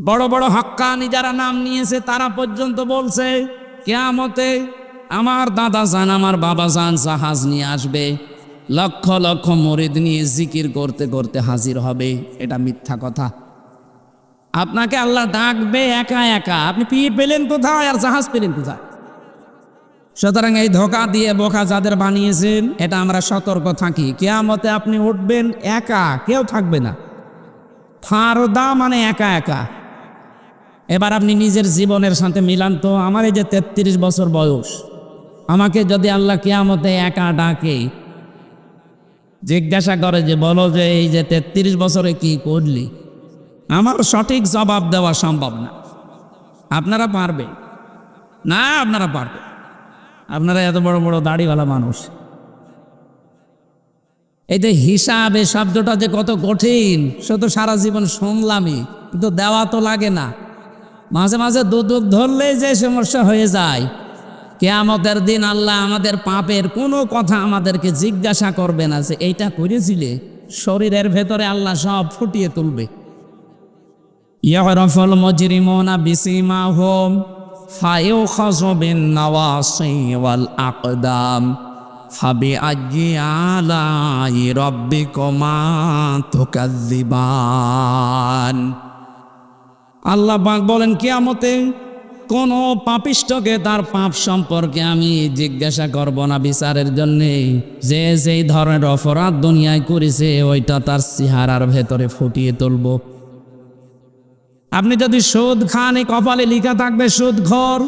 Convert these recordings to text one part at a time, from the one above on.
বড় বড় হক্কানি যারা নাম নিয়েছে তারা পর্যন্ত বলছে কিয়ামতে আমার দাদা জান আমার বাবা জান জাহাজ নিয়ে আসবে, লক্ষ লক্ষ মুরিদ নিয়ে জিকির করতে করতে হাজির হবে। এটা মিথ্যা কথা। আপনাকে আল্লাহ ডাকবে একা একা, আপনি পিয়ে পেলেন কোথায় আর জাহাজ পেলেন কোথায়? সুতরাং এই ধোঁকা দিয়ে বোকা যাদের বানিয়েছেন, এটা আমরা সতর্ক থাকি। কিয়ামতে আপনি উঠবেন একা, কেউ থাকবে না। ফারদা মানে একা একা। এবার আপনি নিজের জীবনের সাথে মিলান তো। আমার এই যে 33 বছর বয়স, আমাকে যদি আল্লাহ কিয়ামতে একা ডাকে, জিজ্ঞাসা করে যে বলো যে এই যে 33 বছরে কি করলি, আমার সঠিক জবাব দেওয়া সম্ভব না। আপনারা পারবে না? আপনারা পারবে? আপনারা এত বড় বড় দাড়িওয়ালা মানুষ। এই যে হিসাব, এই শব্দটা যে কত কঠিন সে তো সারা জীবন শুনলামই, কিন্তু দেওয়া তো লাগে না। মাঝে মাঝে দুদুক ধরলেই যে সমস্যা হয়ে যায়। কিয়ামতের দিন আল্লাহ আমাদের পাপের কোনো কথা আমাদেরকে জিজ্ঞাসা করবে না যে এইটা করেছিলে। শরীরের ভেতরে আল্লাহ সব ফুটিয়ে তুলবে। ইয়ারাফুল মুজরিমুনা বিসিমাহুম ফায়ুখাযু বিন নাওয়াসি ওয়াল আকদাম ফাবিআইয়ি আলাই রাব্বিকুমা তুকাযযিবান। আল্লাহ পাক বলেন কিয়ামতে কোন পাপিষ্ঠকে তার পাপ সম্পর্কে আমি জিজ্ঞাসা করব না বিচারের জন্যে। যে যেই ধরনের অপরাধ দুনিয়ায় করেছে ওইটা তার চেহারার ভেতরে ফুটিয়ে তুলব। আপনি যদি সুদ খান, এই কপালে লিখা থাকবে সুদখোর।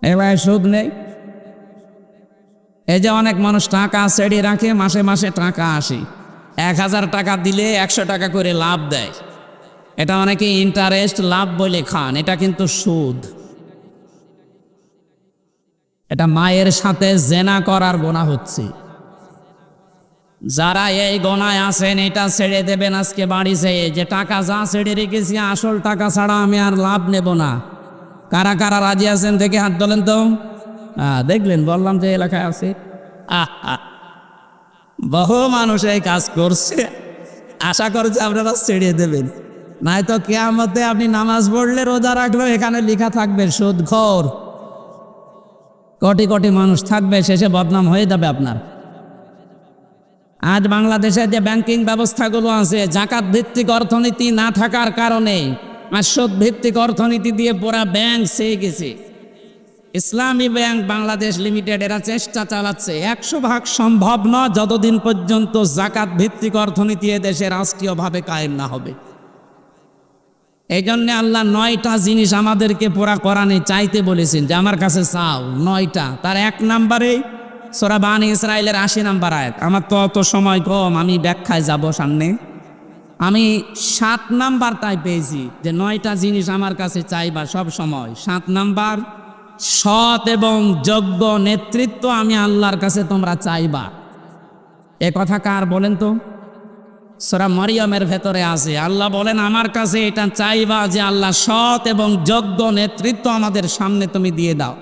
এবার সুদ নেই। এই যে অনেক মানুষ টাকা ছেড়ে রাখে, মাসে মাসে টাকা আসে, 1000 টাকা দিলে 100 টাকা করে লাভ দেয়। এটা অনেকে ইন্টারেস্ট লাভ বলে খান, এটা কিন্তু সুদ। এটা মায়ের সাথে জেনা করার গুনাহ হচ্ছে। যারা এই গোনায় আছেন এটা ছেড়ে দেবেন আজকে বাড়ি যেয়ে, যে টাকা যা ছেড়ে রেখেছি আসল টাকা ছাড়া আমি আর লাভ নেব না। কারা কারা রাজি আছেন দেখে হাত তোলেন তো। দেখলেন, বললাম যে এলাকায় আছে। বহু মানুষ এই কাজ করছে। আশা করছে আপনারা ছেড়ে দেবেন, নয়তো কিয়ামতে আপনি নামাজ পড়লে রোজা রাখলেও এখানে লেখা থাকবে সুদখোর। কোটি কোটি মানুষ থাকবে, শেষে বদনাম হয়ে যাবে আপনার। আজ বাংলাদেশে যে ব্যাংকিং ব্যবস্থাগুলো আছে, জাকাত ভিত্তিক অর্থনীতি না থাকার কারণে আর সুদ ভিত্তিক অর্থনীতি দিয়ে পুরা ব্যাংক চেয়ে গেছে। ইসলামী ব্যাংক বাংলাদেশ লিমিটেড এরা চেষ্টা চালাচ্ছে। 100% সম্ভব নয় যতদিন পর্যন্ত জাকাত ভিত্তিক অর্থনীতি এদেশে রাষ্ট্রীয়ভাবে কায়েম না হবে। এই জন্যে আল্লাহ 9টা জিনিস আমাদেরকে পুরা কোরআনে চাইতে বলেছেন যে আমার কাছে চাও 9টা। তার 1 নম্বরে সূরা বানী ইসরাঈলের 80 নম্বর আয়াত। আমার তো অত সময় কম, আমি ব্যাখ্যায় যাব সামনে। আমি 7 নাম্বার তাই পেয়েছি যে 9টা জিনিস আমার কাছে চাইবা সব সময়। 7 নাম্বার, সৎ এবং যোগ্য নেতৃত্ব আমি আল্লাহর কাছে তোমরা চাইবা। এ কথা কার বলেন তো? সূরা মরিয়মের ভেতরে আছে। আল্লাহ বলেন আমার কাছে এটা চাইবা যে আল্লাহ সৎ এবং যোগ্য নেতৃত্ব আমাদের সামনে তুমি দিয়ে দাও।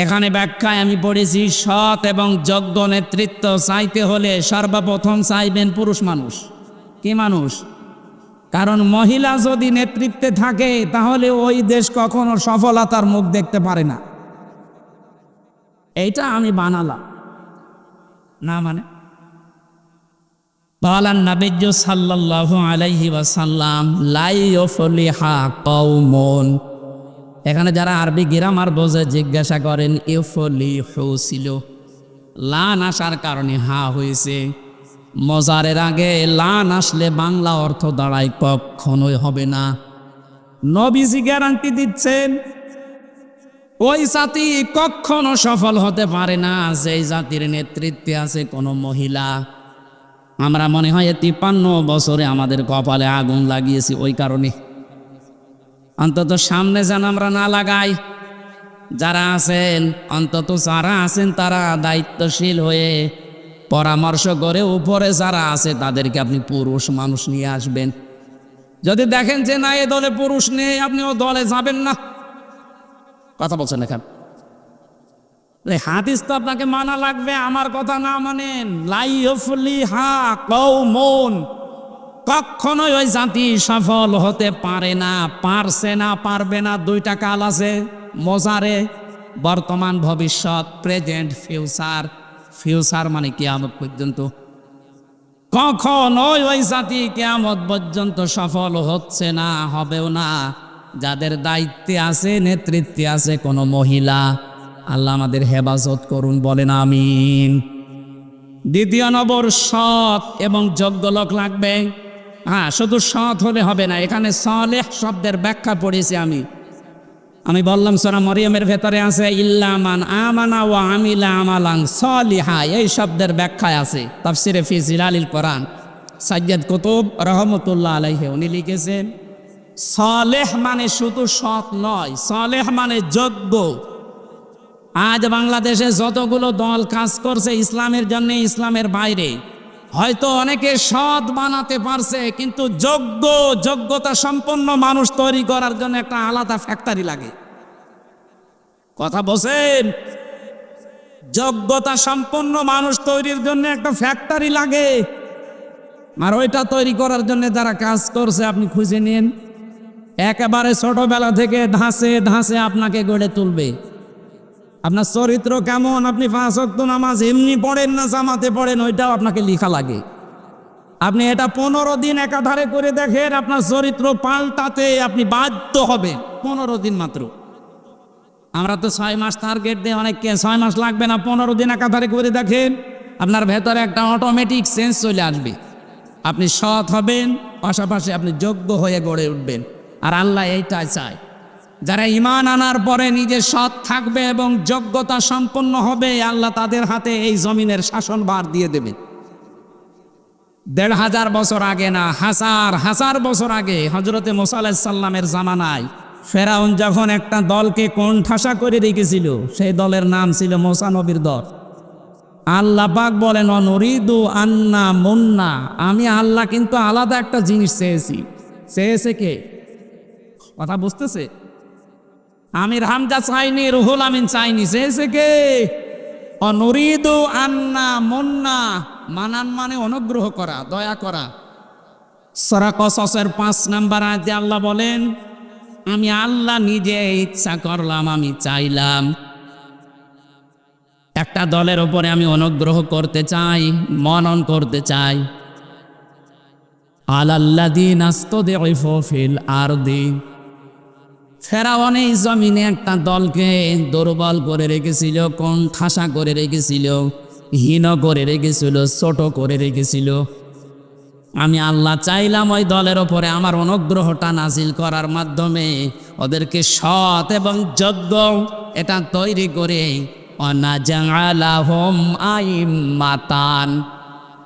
এখানে ব্যাখ্যায় আমি পড়েছি সৎ এবং যোগ্য নেতৃত্ব চাইতে হলে সর্বপ্রথম চাইবেন পুরুষ মানুষ। কি মানুষ? কারণ মহিলা যদি নেতৃত্বে থাকে তাহলে ওই দেশ কখনো সফলতার মুখ দেখতে পারে না। এইটা আমি বানালাম না, মানে বলেন নবী সাল্লাল্লাহু আলাইহি ওয়াসাল্লাম লা ইউফলিহা কওমুন। এখানে যারা আরবি গ্রামার বোঝে জিজ্ঞাসা করেন ইউফলিহু ছিল, লান আসার কারণে হা হয়েছে। মজারের আগে লান আসলে বাংলা অর্থ দাঁড়ায় কখনোই হবে না। নবীজি গ্যারান্টি দিচ্ছেন ওই জাতি কখনো সফল হতে পারে না যেই জাতির নেতৃত্বে আছে কোনো মহিলা। আমরা মনে হয় 53 বছরে আমাদের কপালে আগুন লাগিয়েছি ওই কারণে। অন্তত সামনে যেন আমরা না লাগাই। যারা আছেন, অন্তত যারা আছেন তারা দায়িত্বশীল হয়ে পরামর্শ করে উপরে যারা আছে তাদেরকে আপনি পুরুষ মানুষ নিয়ে আসবেন। যদি দেখেন যে না এ দলে পুরুষ নেই, আপনি ও দলে যাবেন না। কথা বলছেন এখানে হাদিস তো আপনাকে মানা লাগবে, আমার কথা না মানেন। লা ইউফলিহা কওমুন, কখনোই ওই জাতি সফল হতে পারে না, পারছে না, পারবে না। দুইটা কাল আছে মোজারে, বর্তমান ভবিষ্যৎ, প্রেজেন্ট ফিউচার। ফিউচার মানে কিয়ামত পর্যন্ত। কখনোই ওই জাতি কিয়ামত পর্যন্ত সফল হচ্ছে না, হবেও না, যাদের দায়িত্বে আছে, নেতৃত্বে আছে কোনো মহিলা। আল্লাহ আমাদের হেফাজত করুন, বলেন আমিন। দ্বিতীয় নম্বর, সৎ এবং যোগ্য লোক লাগবে। হ্যাঁ, শুধু সৎ হলে হবে না। এখানে সালেহ শব্দের ব্যাখ্যা পড়েছি আমি বললাম সূরা মরিয়মের ভেতরে আছে ইল্লামান আমানা ওয়া আমিলা আমালান সালিহা, এই শব্দের ব্যাখ্যায় আছে তাফসিরে ফি জিলালিল কোরআন। সাইয়্যিদ কুতুব রহমতুল্লাহ আলাইহি উনি লিখেছেন, সালেহ মানে শুধু সৎ নয়, সালেহ মানে যোগ্য। আজ বাংলাদেশে যতগুলো দল কাজ করছে ইসলামের জন্য, ইসলামের বাইরে, হয়তো অনেকে সৎ বানাতে পারছে, কিন্তু যোগ্যতা সম্পন্ন মানুষ তৈরি করার জন্য একটা আলাদা ফ্যাক্টরি লাগে। কথা বলছেন? যোগ্যতা সম্পন্ন মানুষ তৈরির জন্য একটা ফ্যাক্টরি লাগে, আর ওইটা তৈরি করার জন্য যারা কাজ করছে আপনি খুঁজে নিন। একেবারে ছোটবেলা থেকে ধাঁচে ধাঁচে আপনাকে গড়ে তুলবে। আপনার চরিত্র কেমন, আপনি 5 ওয়াক্ত নামাজ এমনি পড়েন না জামাতে পড়েন, ওইটাও আপনাকে লেখা লাগে। আপনি এটা 15 দিন একাধারে করে দেখেন, আপনার চরিত্র পাল্টাতে আপনি বাধ্য হবেন। 15 দিন মাত্র। আমরা তো 6 মাস টার্গেট দিয়ে, অনেককে 6 মাস লাগবে না, 15 দিন একাধারে করে দেখেন, আপনার ভেতরে একটা অটোমেটিক সেন্স চলে আসবে। আপনি সৎ হবেন, পাশাপাশি আপনি যোগ্য হয়ে গড়ে উঠবেন। আর আল্লাহ এইটাই চায়, যারা ঈমান আনার পরে নিজে সৎ থাকবে এবং যোগ্যতা সম্পন্ন হবে, আল্লাহ তাদের হাতে এই জমিনের শাসনভার দিয়ে দেবেন। 1500 বছর আগে না, হাজার বছর আগে হযরতে মুসা আলাইহিস সালামের জামানায় ফেরাউন যখন একটা দলকে কোণঠাসা করে রেখেছিল, সেই দলের নাম ছিল মুসা নবীর দল। আল্লাহ পাক বলেন, অনুরিদু আন্না মুন্না, আমি আল্লাহ কিন্তু আলাদা একটা জিনিস চেয়েছে কে? কথা বুঝতেছে? আমির হামজা চাইনি, রুহুল আমিন চাইনি, চেয়েছে কে? অনুরিদু আন্না মুন্না, মানান মানে অনুগ্রহ করা, দয়া করা। সূরা কসসের 5 নম্বর আয়াতে আল্লাহ বলেন, আমি আল্লাহ নিজে ইচ্ছা করলাম, আমি চাইলাম একটা দলের উপরে আমি অনুগ্রহ করতে চাই, মনন করতে চাই। আলাল্লাযীনা আস্তাদঈফু ফিল আরদি, ফেরাউন এই জমিনে একটা দলকে দুর্বল করে রেখেছিল, কোণঠাসা করে রেখেছিল, হীন করে রেখেছিল, ছোট করে রেখেছিল। আমি আল্লাহ চাইলাম ওই দলের ওপরে আমার অনুগ্রহটা নাজিল করার মাধ্যমে ওদেরকে সৎ এবং যোগ্য এটা তৈরি করে অনাজালাহুম আইম্মাতান,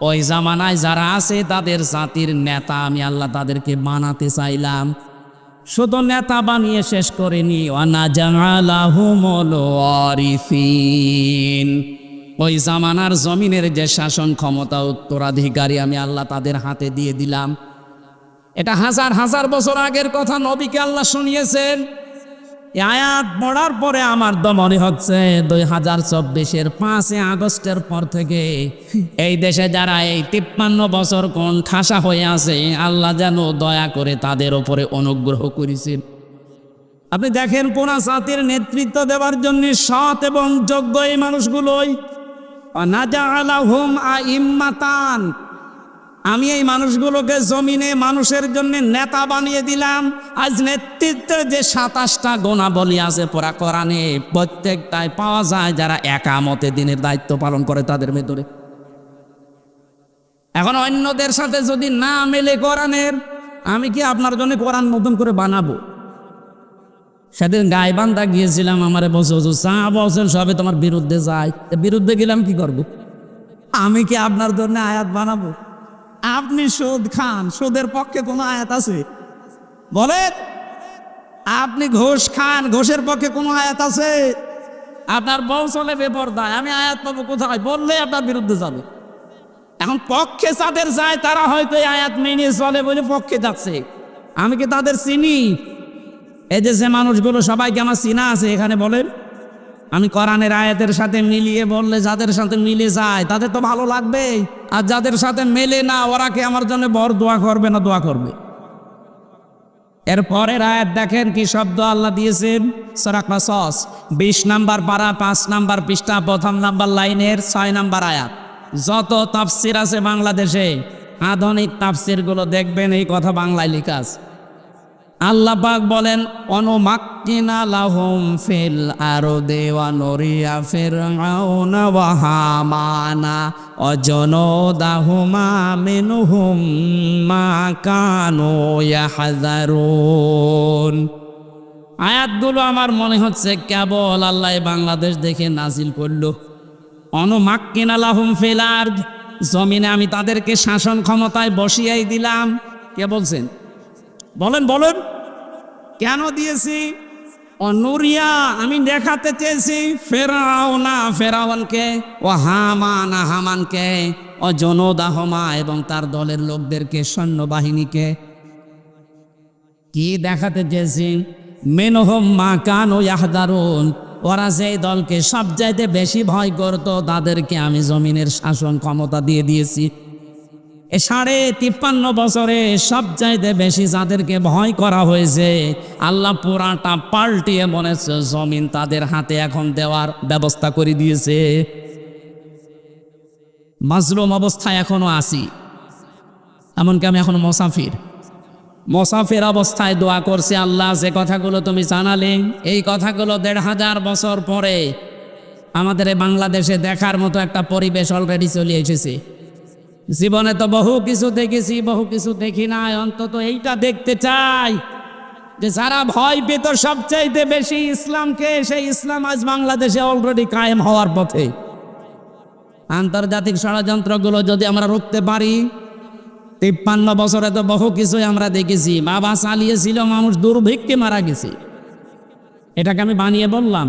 ওই জামানায় যারা আছে তাদের জাতির নেতা আমি আল্লাহ তাদেরকে বানাতে চাইলাম। শুধু নেতা বানিয়ে শেষ করিনি, অনাজালাহুমুল ওয়ারিসিন, ওই জামানার জমিনের যে শাসন ক্ষমতা উত্তরাধিকারী আমি আল্লাহ তাদের হাতে দিয়ে দিলাম। এটা হাজার বছর আগের কথা, নবীকে আল্লাহ শুনিয়েছেন। এই আয়াত পড়ার পরে আমার তো মনে হচ্ছে 2024-এর 5 আগস্টের পর থেকে এই দেশে যারা এই 53 বছর কোণঠাসা হয়ে আছে, আল্লাহ যেন দয়া করে তাদের ওপরে অনুগ্রহ করেছেন। আপনি দেখেন, কোন জাতির নেতৃত্ব দেওয়ার জন্য সৎ এবং যোগ্য এই মানুষগুলোই নাজালাহুম আইম্মাতান, আমি এই মানুষগুলোকে জমিনে মানুষের জন্য নেতা বানিয়ে দিলাম। আজ নেতৃত্বের যে 27টা গুণাবলী আছে পুরা কোরআনে, প্রত্যেকটাই পাওয়া যায় যারা একামতে দিনের দায়িত্ব পালন করে তাদের ভেতরে। এখন অন্যদের সাথে যদি না মেলে কোরআনের, আমি কি আপনার জন্য কোরআন নতুন করে বানাবো? সেদিন গাইবান্ধা গিয়েছিলাম, আমারে বলছে চা বলছেন সবে তোমার বিরুদ্ধে যায়, বিরুদ্ধে গেলাম কি করব? আমি কি আপনার জন্য আয়াত বানাবো? আপনি সুদ খান, সুদের পক্ষে কোনো আয়াত আছে বলেন? আপনি ঘুষ খান, ঘুষের পক্ষে কোনো আয়াত আছে? আপনার বউ চলে বেপরদায়, আমি আয়াত পাবো কোথায়? বললে আপনার বিরুদ্ধে যাবে। এখন পক্ষে যাদের যায় তারা হয়তো এই আয়াত মেনে চলে বলে পক্ষে যাচ্ছে। আমি কি তাদের চিনি? এই যে মানুষগুলো সবাইকে আমার চিনা আছে এখানে বলেন? আমি কোরআনের আয়াতের সাথে মিলিয়ে বললে যাদের সাথে মিলে যায় তাদের তো ভালো লাগবে। আর যাদের সাথে মেলে না ওরা কি আমার জন্য বর দোয়া করবে না দোয়া করবে? এরপরের আয়াত দেখেন কি শব্দ আল্লাহ দিয়েছেন, সূরা কাসাস 20 নাম্বার পারা 5 নাম্বার পৃষ্ঠা 1ম নাম্বার লাইনের 6 নাম্বার আয়াত। যত তাফসির আছে বাংলাদেশে আধুনিক তাফসিরগুলো দেখবেন এই কথা বাংলায় লেখা আছে। আল্লাহ পাক বলেন অনুমাক্কিনা লাহুম ফিল আরদি ওয়া নুরিয়া ফিরআউনা ওয়া হামানা ওয়া জুনুদাহুমা মিনহুম মা কানু ইয়াহযারুন। আয়াতগুলো আমার মনে হচ্ছে কেবল আল্লাহ বাংলাদেশ দেখে নাজিল করলো। অনুমাক্কিনা লাহুম ফিল আরদ, জমিনে আমি তাদেরকে শাসন ক্ষমতায় বসিয়েই দিলাম। কে বলছেন? বলেন বলেন কেন দিয়েছি? অনুরিয়া আমি দেখাতে চেয়েছি ফেরাউনা ফেরাউনকে, ও হামানা হামানকে, ও জুনুদাহুমা এবং তার দলের লোকদেরকে সৈন্যবাহিনীকে। কি দেখাতে চেয়েছি? মিনহুম মা কানু ইয়াহযারুন, ওরা যেই দলকে সবচাইতে বেশি ভয় করত তাদেরকে আমি জমিনের শাসন ক্ষমতা দিয়ে দিয়েছি। 53 বছরে সবচাইতে বেশি যাদেরকে ভয় করা হয়েছে আল্লাহ পুরাটা পাল্টিয়ে বলেছে জমিন তাদের হাতে এখন দেওয়ার ব্যবস্থা করে দিয়েছে। মাজলুম অবস্থায় এখনো আছি, এমনকি আমি এখন মোসাফির অবস্থায় দোয়া করছি, আল্লাহ যে কথাগুলো তুমি জানালে এই কথাগুলো 1500 বছর পরে আমাদের এই বাংলাদেশে দেখার মতো একটা পরিবেশ অলরেডি চলে এসেছে। জীবনে তো বহু কিছু দেখেছি, বহু কিছু দেখি নাই, অন্তত এইটা দেখতে চাই যে যারা ভয় পেত সবচাইতে বেশি ইসলামকে, সেই ইসলাম আজ বাংলাদেশে অলরেডি কায়েম হওয়ার পথে। আন্তর্জাতিক ষড়যন্ত্রগুলো যদি আমরা রুখতে পারি, 53 বছরে তো বহু কিছুই আমরা দেখেছি। বাবা চালিয়েছিল, মানুষ দুর্ভিক্ষে মারা গেছে। এটাকে আমি বানিয়ে বললাম?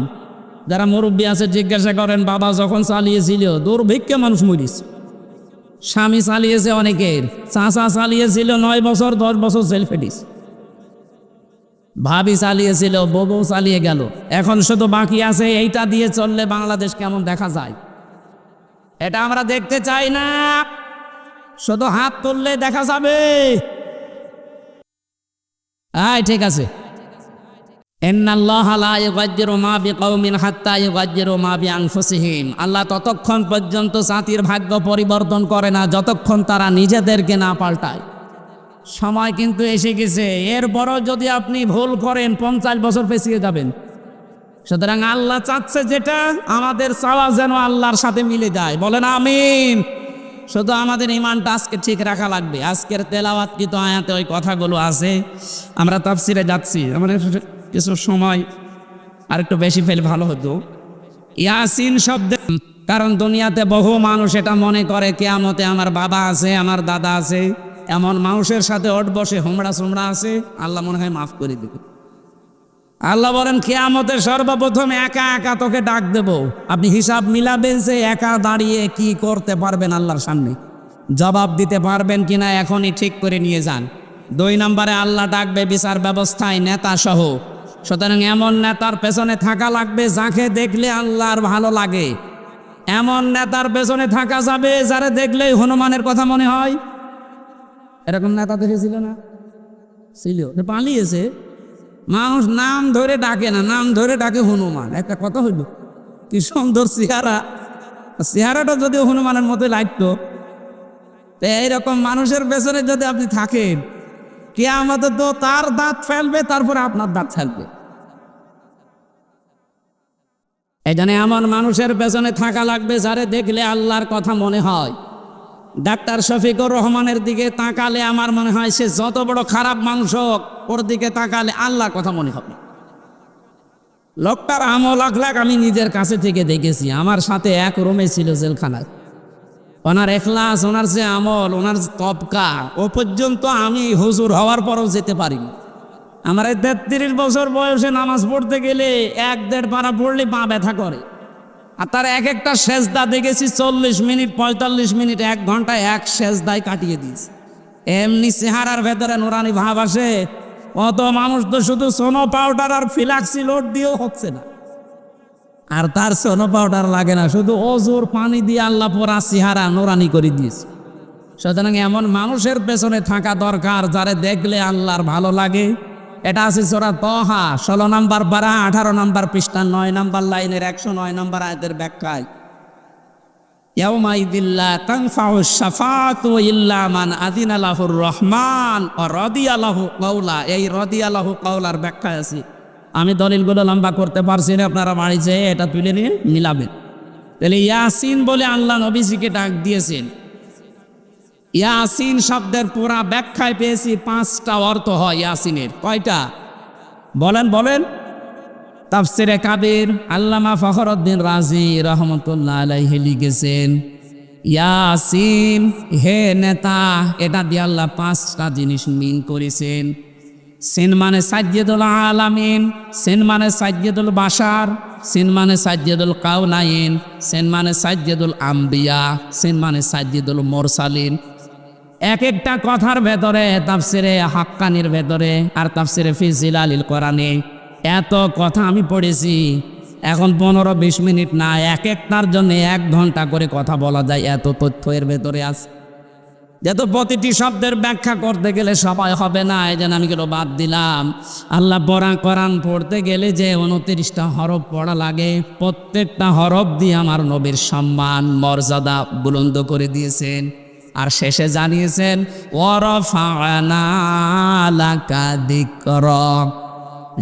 যারা মুরব্বী আছে জিজ্ঞাসা করেন, বাবা যখন চালিয়েছিল দুর্ভিক্ষে মানুষ মরিছে। স্বামী চালিয়েছে অনেকের, চাচা চালিয়েছিল 9 বছর 10 বছর জেল ফেটিস, ভাবি চালিয়েছিল, বউ চালিয়ে গেল। এখন শুধু বাকি আছে এইটা দিয়ে চললে বাংলাদেশ কেমন দেখা যায়। এটা আমরা দেখতে চাই না, শুধু হাত তুললে দেখা যাবে। ঠিক আছে। ইন্নাল্লাহা লা ইউগায়্যিরু মা বিকাওমিন হাত্তা ইউগায়্যিরু মা বিআনফুসিহিম। আল্লাহ ততক্ষণ পর্যন্ত জাতির ভাগ্য পরিবর্তন করে না যতক্ষণ তারা নিজেদেরকে না পাল্টায়। সময় কিন্তু এসে গেছে, এরপরও যদি আপনি ভুল করেন 50 বছর পেছিয়ে যাবেন। সুতরাং আল্লাহ চাচ্ছে যেটা, আমাদের চাওয়া যেন আল্লাহর সাথে মিলে যায়। বলেন আমিন। শুধু আমাদের ইমানটা আজকে ঠিক রাখা লাগবে। আজকের তেলাওয়াতকৃত আয়াতে ওই কথাগুলো আছে। আমরা তাফসিরে যাচ্ছি, আমাদের কিছু সময় আর একটু বেশি ফেলে ভালো হতো। ইয়াসিন শব্দে, কারণ দুনিয়াতে বহু মানুষ এটা মনে করে কিয়ামতে আমার বাবা আছে, আমার দাদা আছে, এমন মানুষের সাথে ওঠ বসে হোমড়া সোমড়া আছে, আল্লাহ মনে হয় মাফ করে দেবে। আল্লাহ বলেন কিয়ামতে সর্বপ্রথম একা একা তোকে ডাক দেব, আপনি হিসাব মিলাবেন যে একা দাঁড়িয়ে কি করতে পারবেন আল্লাহর সামনে, জবাব দিতে পারবেন কিনা এখনই ঠিক করে নিয়ে যান। 2 নম্বরে আল্লাহ ডাকবে বিচার ব্যবস্থায় নেতা সহ। সুতরাং এমন নেতার পেছনে থাকা লাগবে যাকে দেখলে আল্লাহর ভালো লাগে। এমন নেতার পেছনে থাকা যাবে যারা দেখলেই হনুমানের কথা মনে হয়। এরকম নেতা দেখেছিল না? ছিল, পালিয়েছে। মানুষ নাম ধরে ডাকে না, নাম ধরে ডাকে হনুমান। একটা কথা হইল, কি সুন্দর চেহারাটা যদিও হনুমানের মতো লাগতো। তো এইরকম মানুষের পেছনে যদি আপনি থাকেন, কিয়ামতে তো তার দাঁত ফেলবে, তারপরে আপনার দাঁত ফেলবে। এই জন্য এমন মানুষের পেছনে থাকা লাগবে যারে দেখলে আল্লাহর কথা মনে হয়। ডাক্তার শফিকুর রহমানের দিকে তাকালে আমার মনে হয় সে যত বড় খারাপ মানুষ হোক, ওর দিকে তাকালে আল্লাহর কথা মনে হবে। লোকটার আমল আখলাক আমি নিজের কাছে থেকে দেখেছি। আমার সাথে এক রুমে ছিল জেলখানায়। ওনার এখলাস, ওনার যে আমল, ওনার যে তবকা, ও পর্যন্ত আমি হুজুর হওয়ার পরও যেতে পারিনি। আমার এই 33 বছর বয়সে নামাজ পড়তে গেলে 1-1.5 পারা পড়লে পা ব্যথা করে। আর তার এক একটা সেজদা দেখেছি 40 মিনিট 45 মিনিট 1 ঘন্টায় এক সেজদায় কাটিয়ে দিয়েছে। এমনি চেহারার ভেতরে নুরানি ভাব আসে। অত মানুষ তো শুধু সোনো পাউডার আর ফিলাক্সি লোড দিয়েও হচ্ছে না। আর তার সোনো পাউডার লাগে না, শুধু অজুর পানি দিয়ে আল্লাহ পুরা চেহারা নোরানি করে দিয়েছে। সুতরাং এমন মানুষের পেছনে থাকা দরকার যারে দেখলে আল্লাহর ভালো লাগে। এটা আছে সূরা তাহা 16 নম্বর পারা 18 নম্বর পৃষ্ঠা 9 নম্বর লাইনের 109 নম্বর আয়াতের ব্যাখ্যায়, ইয়াউমাইদিল্লা তানফাউ শাফাআতু ইল্লা মান আযিনা লাহুর রহমান ওয়া রাদিয়া লাহু কাওলা। এই রাদিয়া লাহু কাওলার ব্যাখ্যা আছে, আমি দলিলগুলো লম্বা করতে পারছি না, আপনারা বাড়ি যেয়ে এটা তুলে নিয়ে মিলাবেন। তাহলে ইয়াসিন বলে আল্লাহ নবীজিকে ডাক দিয়েছেন। ইয়াসিন শব্দের পুরা ব্যাখ্যায় পেয়েছি 5টা অর্থ হয় ইয়াসিনের। কয়টা বলেন বলেন? তাফসিরে কাবির আল্লামা ফখরউদ্দিন রাজি রহমতুল্লাহ আলাইহি লিখেছেন, ইয়াসিন হে নেতা, এটা দিয়ে আল্লাহ 5টা জিনিস মিন করেছেন। সিন মানে সাজ্জিদুল আলামিন, সিন মানে সাজ্জিদুল বাশার, সিন মানে সাজ্জিদুল কাউনাইন, সিন মানে সাজ্জিদুল আম্বিয়া, সিন মানে সাজ্জিদুল মুরসালিন। এক একটা কথার ভেতরে তাফসিরে হাক্কানির ভেতরে আর তাফসিরে ফি জিলালিল কোরআনে এত কথা আমি পড়েছি। এখন 15-20 মিনিট না, এক একটার জন্য 1 ঘন্টা করে কথা বলা যায়, এত তথ্য এর ভেতরে আছে। যেহেতু প্রতিটি শব্দের ব্যাখ্যা করতে গেলে সবাই হবে না, এই জন্য আমি কেন বাদ দিলাম। আল্লাহ পড়া কোরআন পড়তে গেলে যে 29টা হরফ পড়া লাগে, প্রত্যেকটা হরফ দিয়ে আমার নবীর সম্মান মর্যাদা বুলন্দ করে দিয়েছেন। আর শেষে জানিয়েছেন ওয়ারাফা'না লাকা যিকরাক,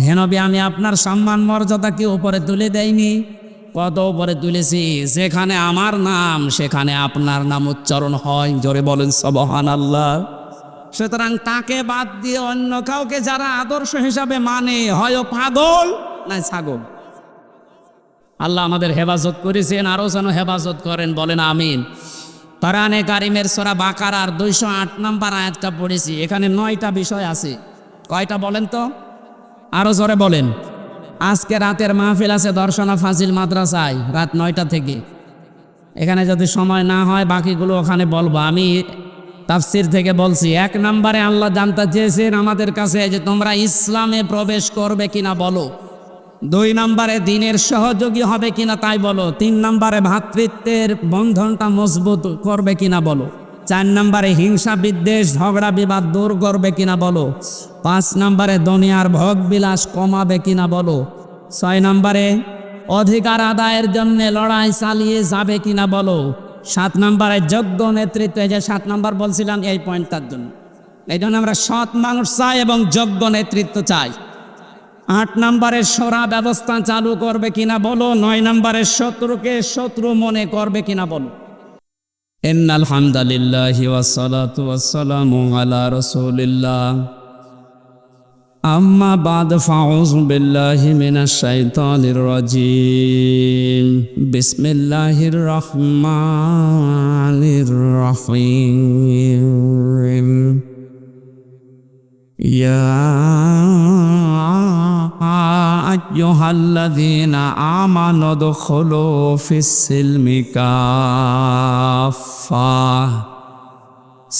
হে নবী আমি আপনার সম্মান মর্যাদাকে উপরে তুলে দেইনি, কত উপরে তুলেছি, যেখানে আমার নাম সেখানে আপনার নাম উচ্চারণ হয়। জোরে বলেন সুবহানাল্লাহ। সুতরাং তাকে বাদ দিয়ে অন্য কাউকে যারা আদর্শ হিসাবে মানে, হয় পাগল না ছাগল। আল্লাহ আমাদের হেফাজত করেছেন, আরও যেন হেফাজত করেন, বলেন আমিন। কোরআনে কারিমের সূরা বাকারার 208 নম্বর আয়াতটা পড়েছি, এখানে 9টা বিষয় আছে। কয়টা বলেন তো? আরো জোরে বলেন। আজকে রাতের মাহফিল আছে দর্শনা ফাজিল মাদ্রাসায় রাত 9টা থেকে। এখানে যদি সময় না হয় বাকিগুলো ওখানে বলবো। আমি তাফসির থেকে বলছি, 1 নম্বরে আল্লাহ জানতে চেয়েছেন আমাদের কাছে যে তোমরা ইসলামে প্রবেশ করবে কিনা বলো। 2 নম্বরে দ্বীনের সহযোগী হবে কিনা তাই বলো। 3 নম্বরে ভ্রাতৃত্বের বন্ধনটা মজবুত করবে কিনা বলো। 4 নম্বরে হিংসা বিদ্বেষ ঝগড়া বিবাদ দূর করবে কিনা বলো। 5 নম্বরে দুনিয়ার ভোগ বিলাস কমাবে কিনা বলো। 6 নম্বরে অধিকার আদায়ের জন্য লড়াই চালিয়ে যাবে কিনা বলো। 7 নম্বরে যোগ্য নেতৃত্ব, এই যে 7 নম্বর বলছিলাম এই পয়েন্টটার জন্য। এই জন্য আমরা সৎ মানুষ চাই এবং যোগ্য নেতৃত্ব চাই। 8 নম্বরে সরা ব্যবস্থা চালু করবে কিনা বলো। 9 নম্বরে শত্রুকে শত্রু মনে করবে কিনা বলো। ইন্নাল হামদালিল্লাহি ওয়াসসালাতু ওয়াসসালামু আলা রাসূলিল্লাহ, আম্মা বাদ, ফাউযু বিল্লাহি মিনাশ শাইতানির রাজীম। বিসমিল্লাহির রহমানির রহিম। ইয়া আইয়ুহাল্লাযীনা আমানু দুখুলু ফিস-সিলমি কাফা।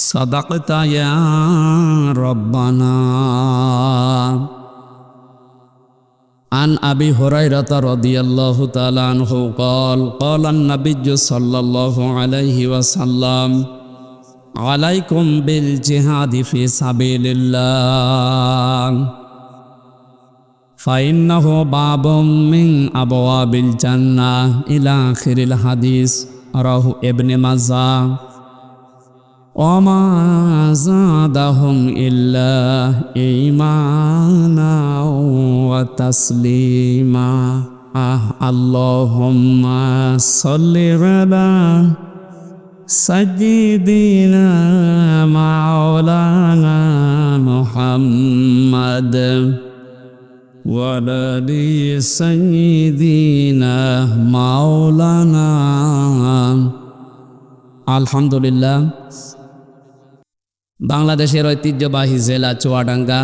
সাদাকতা ইয়া রাব্বানা। আন আবি হুরায়রা রাদিয়াল্লাহু তাআলা আনহু ক্বাল ক্বালা আন-নাবিয়্যু সাল্লাল্লাহু আলাইহি ওয়াসাল্লাম আলাইকুম বিল জিহাদি ফি সাবিলিল্লাহ ফাইন্নাহু বাবুম মিন আবওয়াবিল জান্নাহ ইলা আখিরিল হাদিস। রাহু ইবনে মাজাহ। ওমা যাদাহুম ইল্লা ঈমানা ওয়া তাসলিমা। আল্লাহুম্মা সাল্লি আলা সাইয়্যিদিনা মাওলানা মুহাম্মাদ ওয়া আলি সাইয়্যিদিনা মাওলানা। আলহামদুলিল্লাহ। বাংলাদেশের ঐতিহ্যবাহী জেলা চুয়াডাঙ্গা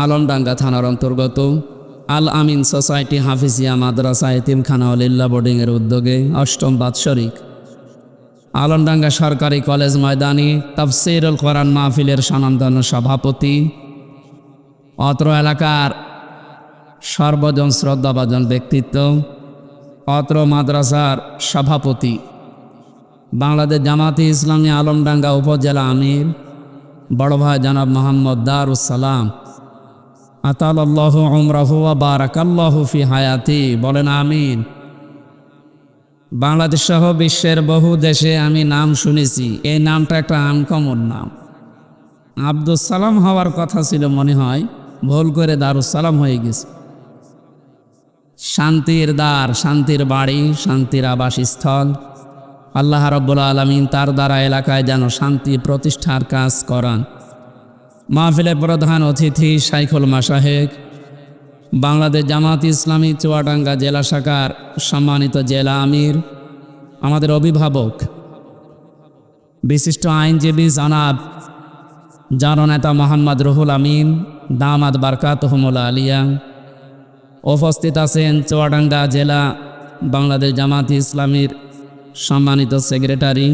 আলমডাঙ্গা থানার অন্তর্গত আল আমিন সোসাইটি হাফিজিয়া মাদ্রাসা এতিমখানা ওলিল্লাহ বোর্ডিংয়ের উদ্যোগে 8ম বাৎসরিক আলমডাঙ্গা সরকারি কলেজ ময়দানে তাফসীরুল কোরআন মাহফিলের স্বনামধন্য সভাপতি, অত্র এলাকার সর্বজন শ্রদ্ধাভাজন ব্যক্তিত্ব অত্র মাদ্রাসার সভাপতি, বাংলাদেশ জামাতে ইসলামী আলমডাঙ্গা উপজেলা আমির বড় ভাই জনাব মোহাম্মদ দারুস সালাম, আতালাল্লাহু উমরাহু ওয়া বারাকাল্লাহু ফি হায়াতি, বলেন আমিন। বাংলাদেশ সহ বিশ্বের বহু দেশে আমি নাম শুনেছি, এই নামটা একটা আনকমন নাম। আব্দুস সালাম হওয়ার কথা ছিল মনে হয়, ভুল করে দারুস সালাম হয়ে গেছে। শান্তির দ্বার, শান্তির বাড়ি, শান্তির আবাসস্থল। আল্লাহ রাব্বুল আলামিন তার দ্বারা এলাকায় যেন শান্তি প্রতিষ্ঠার কাজ করান। মাহফিলের প্রধান অতিথি শাইখুল মাশায়েখ, বাংলাদেশ জামাত ইসলামী চুয়াডাঙ্গা জেলা শাখার সম্মানিত জেলা আমির, আমাদের অভিভাবক বিশিষ্ট আইনজীবী জনাব জননেতা মোহাম্মদ রুহুল আমিন দামাত বারকাতুহুমুল আলিয়া, উপস্থিত আছেন চুয়াডাঙ্গা জেলা বাংলাদেশ জামাত ইসলামীর সম্মানিত সেক্রেটারি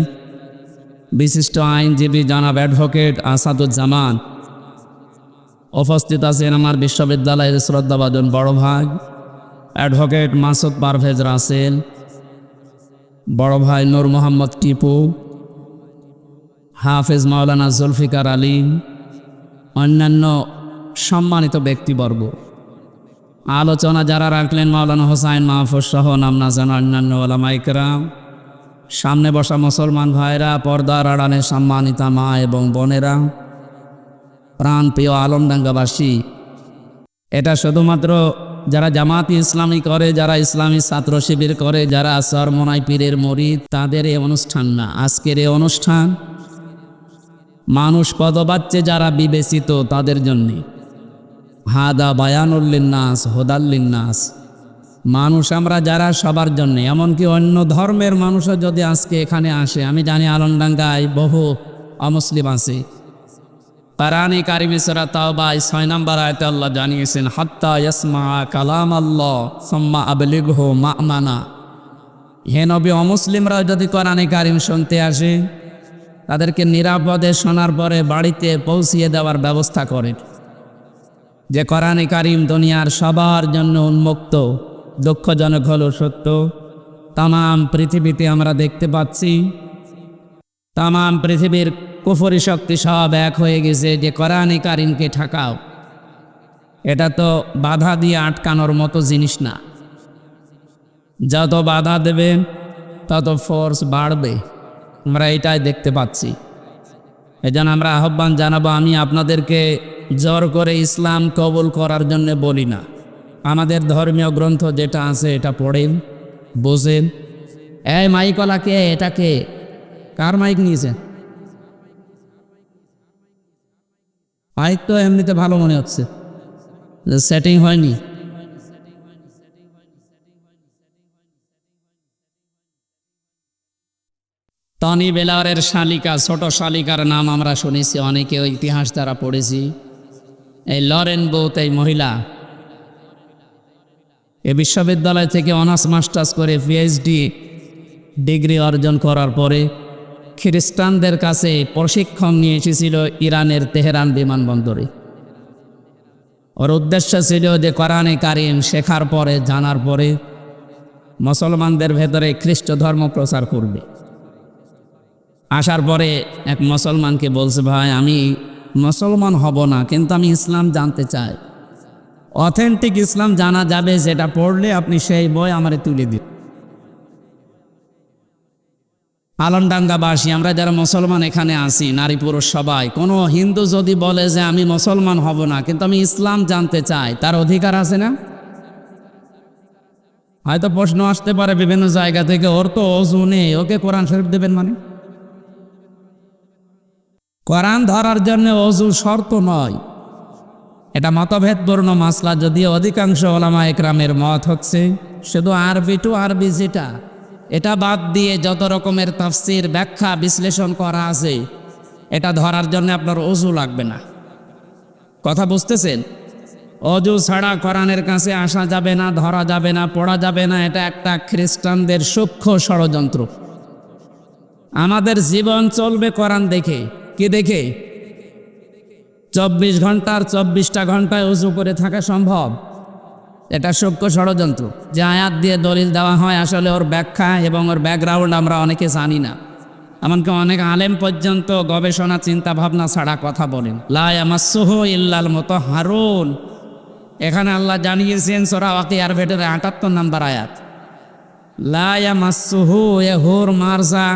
বিশিষ্ট আইনজীবী জনাব অ্যাডভোকেট আসাদুজ্জামান, উপস্থিত আছেন আমার বিশ্ববিদ্যালয়ের শ্রদ্ধাভাজন বড় ভাই অ্যাডভোকেট মাসুদ পারভেজ রাসেল, বড় ভাই নূর মোহাম্মদ টিপু, হাফেজ মাওলানা জুলফিকার আলী, অন্যান্য সম্মানিত ব্যক্তিবর্গ। আলোচনা যারা রাখলেন মাওলানা হোসাইন মাহফুজ সহ নাম না জানা অন্যান্য ওলামা ইকরাম, সামনে বসা মুসলমান ভাইরা, পর্দার আড়ালে সম্মানিতা মা এবং বোনেরা, প্রাণ প্রিয় আলমডাঙ্গাবাসী। এটা শুধুমাত্র যারা জামাতি ইসলামী করে, যারা ইসলামী ছাত্র শিবির করে, যারা চরমনাই পীরের মুরিদ, তাদের এই অনুষ্ঠান না। আজকের এই অনুষ্ঠান মানুষ পদবাচ্চে যারা বিবেচিত তাদের জন্যে। হাদা বায়ানুল লিন্নাস হুদাল লিন্নাস, মানুষ আমরা যারা সবার জন্য, এমনকি অন্য ধর্মের মানুষও যদি আজকে এখানে আসে, আমি জানি আলমডাঙ্গায় বহু অমুসলিম আছে। কোরআনে কারিমে সূরা তাওবা 6 নম্বর আয়াতে আল্লাহ জানিয়েছেন, হাত্তা ইয়াসমা কালাম আল্লাহ সুম্মা আবলিগহু মা'মানা। হে নবী, অমুসলিমরা যদি কোরআনে কারিম শুনতে আসে, তাদেরকে নিরাপদে শোনার পরে বাড়িতে পৌঁছিয়ে দেওয়ার ব্যবস্থা করেন। যে কোরআনে কারিম দুনিয়ার সবার জন্য উন্মুক্ত, দুঃখজনক হলো সত্য, তামাম পৃথিবীতে আমরা দেখতে পাচ্ছি, তামাম পৃথিবীর কুফরি শক্তি সব এক হয়ে গেছে যে কোরআনে কারিমকে ঠেকাও। এটা তো বাধা দিয়ে আটকানোর মতো জিনিস না। যত বাধা দেবে তত ফোর্স বাড়বে, আমরা এটাই দেখতে পাচ্ছি। এজন্য আমরা আহ্বান জানাবো, আমি আপনাদেরকে জোর করে ইসলাম কবুল করার জন্য বলি না। আমাদের ধর্মীয় গ্রন্থ যেটা আছে এটা পড়েন, বোঝেন। এই মাইকলাকে, এটাকে কার মাইক নিয়েছেন? মাইক তো এমনিতে ভালো মনে হচ্ছে, সেটিং হয়নি। টনি বেলারের শালিকা, ছোট শালিকার নাম আমরা শুনেছি, অনেকে ইতিহাস দ্বারা পড়েছি। এই লরেন বুথ, এই মহিলা এ বিশ্ববিদ্যালয় থেকে অনার্স মাস্টার্স করে পিএইচডি ডিগ্রি অর্জন করার পরে খ্রিস্টানদের কাছে প্রশিক্ষণ নিয়ে এসেছিল ইরানের তেহরান বিমানবন্দরে। ওর উদ্দেশ্য ছিল যে কোরআনে কারিম শেখার পরে, জানার পরে মুসলমানদের ভেতরে খ্রিস্ট ধর্ম প্রচার করবে। আসার পরে এক মুসলমানকে বলছে, ভাই আমি মুসলমান হব না, কিন্তু আমি ইসলাম জানতে চাই। অথেন্টিক ইসলাম জানা যাবে, যেটা পড়লে আপনি সেই বই আমারে তুলে দিন। আলমডাঙ্গাবাসী আমরা যারা মুসলমান এখানে আছি, নারী পুরুষ সবাই, কোনো হিন্দু যদি বলে যে আমি মুসলমান হব না কিন্তু আমি ইসলাম জানতে চাই, তার অধিকার আছে না? হয়তো প্রশ্ন আসতে পারে বিভিন্ন জায়গা থেকে, ওর তো ওযু নেই, ওকে কোরআন শরীফ দেবেন মানে? কোরআন ধরার জন্য ওযু শর্ত নয়, এটা মতভেদপূর্ণ মাসলা। যদিও অধিকাংশ ওলামা একরামের মত হচ্ছে শুধু আরবি টু আরবি, যেটা এটা বাদ দিয়ে যত রকমের তাফসির, ব্যাখ্যা, বিশ্লেষণ করা আছে, এটা ধরার জন্য আপনার ওযু লাগবে না। কথা বুঝতেছেন? ওযু ছাড়া কোরআনের কাছে আসা যাবে না, ধরা যাবে না, পড়া যাবে না। এটা একটা খ্রিস্টানদের সূক্ষ্ম ষড়যন্ত্র। আমাদের জীবন চলবে কোরআন দেখে। কি দেখে? 24 ঘন্টার 24টা ঘন্টায় ওযু করে থাকা সম্ভব? এটা সূক্ষ্ম ষড়যন্ত্র। যে আয়াত দিয়ে দলিল দেওয়া হয় আসলে ওর ব্যাখ্যা এবং ওর ব্যাকগ্রাউন্ড আমরা অনেকে জানি না। এমনকি অনেক আলেম পর্যন্ত গবেষণা চিন্তা ভাবনা ছাড়া কথা বলেন। লা ইয়ামাসসুহু ইল্লাল মুতাহহারুন, এখানে আল্লাহ জানিয়েছেন সূরা ওয়াকিয়ার ভেতরে ৭৮ নম্বর আয়াত, লা ইয়ামাসসুহু, এ হুর মারজা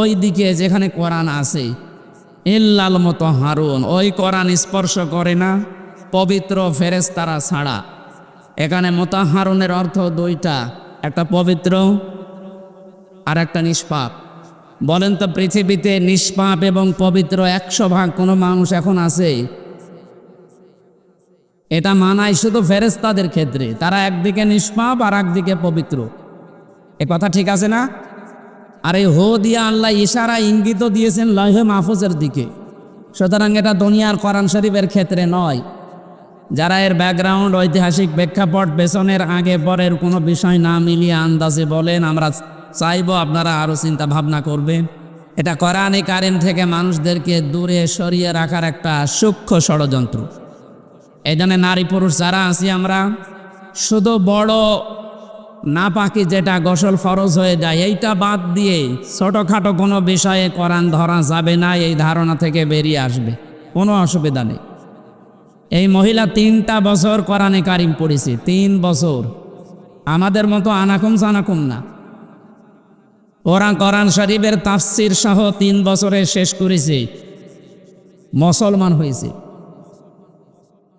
ওই দিকে যেখানে কোরআন আছে, ইল্লাল মুতাহহারুন, ওই কোরআন স্পর্শ করে না পবিত্র ফেরেশতারা ছাড়া। এখানে মুতাহহারুনের অর্থ দুইটা, একটা পবিত্র আর একটা নিষ্পাপ। বলেন তো পৃথিবীতে নিষ্পাপ এবং পবিত্র ১০০ ভাগ কোনো মানুষ এখন আছে? এটা মানায় শুধু ফেরেশতাদের ক্ষেত্রে, তারা একদিকে নিষ্পাপ আর একদিকে পবিত্র। এ কথা ঠিক আছে না? আর এই হো দিয়া আল্লাহ ইশারা ইঙ্গিত দিয়েছেন লৌহে মাহফুজের দিকে। সুতরাং এটা দুনিয়ার কোরআন শরীফের ক্ষেত্রে নয়। যারা এর ব্যাকগ্রাউন্ড ঐতিহাসিক প্রেক্ষাপট পেছনের আগে পরের কোনো বিষয় না মিলিয়ে আন্দাজে বলেন, আমরা চাইব আপনারা আরও চিন্তা ভাবনা করবেন। এটা কোরআনে কারিম থেকে মানুষদেরকে দূরে সরিয়ে রাখার একটা সূক্ষ্ম ষড়যন্ত্র। এই জন্য নারী পুরুষ যারা আছি আমরা, শুধু বড় নাপাকি যেটা গোসল ফরজ হয়ে যায় এইটা বাদ দিয়ে ছোটোখাটো কোনো বিষয়ে কোরআন ধরা যাবে না, এই ধারণা থেকে বেরিয়ে আসবে, কোনো অসুবিধা নেই। এই মহিলা ৩টা বছর কোরআনে কারিম পড়েছে, ৩ বছর। আমাদের মতো আনাকুম জানাকুম না। ওরা কোরআন শরীফের তাফসির সহ ৩ বছরে শেষ করেছে, মুসলমান হয়েছে।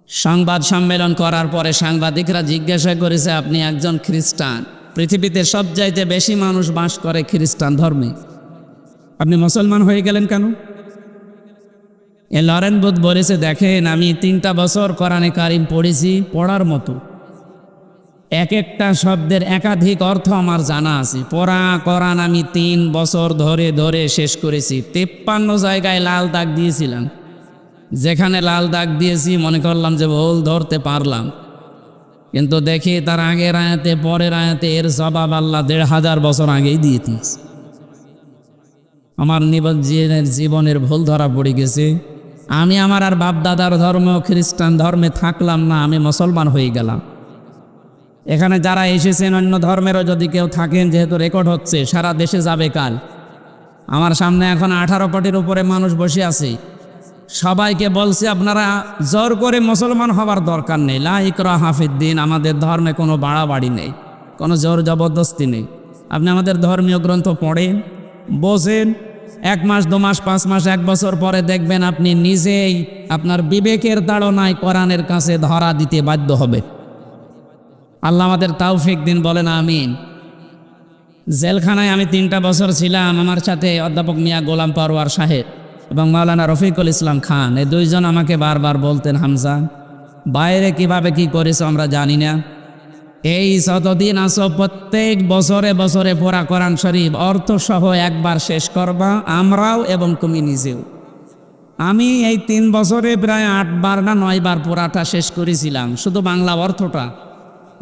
সংবাদ সম্মেলন করার পরে সাংবাদিকরা জিজ্ঞাসা করেছে, আপনি একজন খ্রিস্টান, পৃথিবীতে সবচাইতে বেশি মানুষ বাস করে খ্রিস্টান ধর্মে, আপনি মুসলমান হয়ে গেলেন কেন? এ লরেন বুথ বলেছে, দেখেন আমি ৩টা বছর কোরআনে কারিম পড়েছি, পড়ার মতো এক একটা শব্দের একাধিক অর্থ আমার জানা আছে। পড়া কোরআন আমি ৩ বছর ধরে ধরে শেষ করেছি। ৫৩ জায়গায় লাল দাগ দিয়েছিলাম, যেখানে লাল দাগ দিয়েছি মনে করলাম যে ভুল ধরতে পারলাম, কিন্তু দেখি তার আগের আয়াতে পরের আয়াতে এর জবাব আল্লাহ ১৫০০ বছর আগেই দিয়ে দিয়েছে। আমার জীবনের ভুল ধরা পড়ে গেছে। আমি আমার আর বাপ দাদার ধর্ম খ্রিস্টান ধর্মে থাকলাম না, আমি মুসলমান হয়ে গেলাম। এখানে যারা এসেছেন অন্য ধর্মেরও যদি কেউ থাকেন, যেহেতু রেকর্ড হচ্ছে, সারা দেশে যাবে কাল। আমার সামনে এখন 18 কোটির উপরে মানুষ বসে আছে। সবাইকে বলছে আপনারা জোর করে মুসলমান হওয়ার দরকার নেই, লা ইকরাহা ফিদ্দিন, আমাদের ধর্মে কোনো বাড়াবাড়ি নেই, কোনো জোর জবরদস্তি নেই। আপনি আমাদের ধর্মীয় গ্রন্থ পড়েন, বোঝেন, 1 মাস 2 মাস 5 মাস 1 বছর পরে দেখবেন আপনি নিজেই আপনার বিবেকের তাড়নায় কোরআনের কাছে ধরা দিতে বাধ্য হবে। আল্লাহ আমাদের তৌফিক দিন, বলেন আমিন। জেলখানায় আমি 3টা বছর ছিলাম। আমার সাথে অধ্যাপক মিয়া গোলাম পরওয়ার সাহেব এবং মাওলানা রফিকুল ইসলাম খান, এই 2 জন আমাকে বারবার বলতেন, হামজা বাইরে কিভাবে কি করেছো আমরা জানি না, এই যতদিন আসো প্রত্যেক বছরে বছরে পড়া কোরআন শরীফ অর্থ সহ একবার শেষ করবা, আমরাও এবং তুমি নিজেও। আমি এই 3 বছরে প্রায় 8 বার না 9 বার পড়াটা শেষ করেছিলাম, শুধু বাংলা অর্থটা।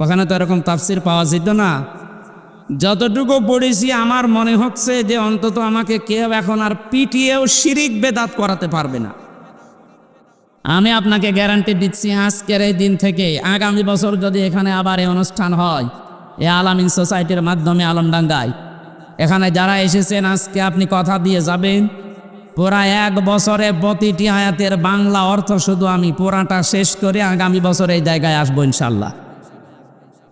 ওখানে তো এরকম তাফসির পাওয়া যেত না। যতটুকু পড়েছি আমার মনে হচ্ছে যে অন্তত আমাকে কেউ এখন আর পিটিয়েও শিরিক বেদাত করাতে পারবে না। আমি আপনাকে গ্যারান্টি দিচ্ছি, আজকের এই দিন থেকে আগামী বছর যদি এখানে আবার এই অনুষ্ঠান হয়, এ আলামিন সোসাইটির মাধ্যমে আলমডাঙ্গায়, এখানে যারা এসেছেন আজকে আপনি কথা দিয়ে যাবেন, পুরা 1 বছরে প্রতিটি আয়াতের বাংলা অর্থ শুধু আমি পুরাটা শেষ করে আগামী বছর এই জায়গায় আসবো ইনশাল্লাহ।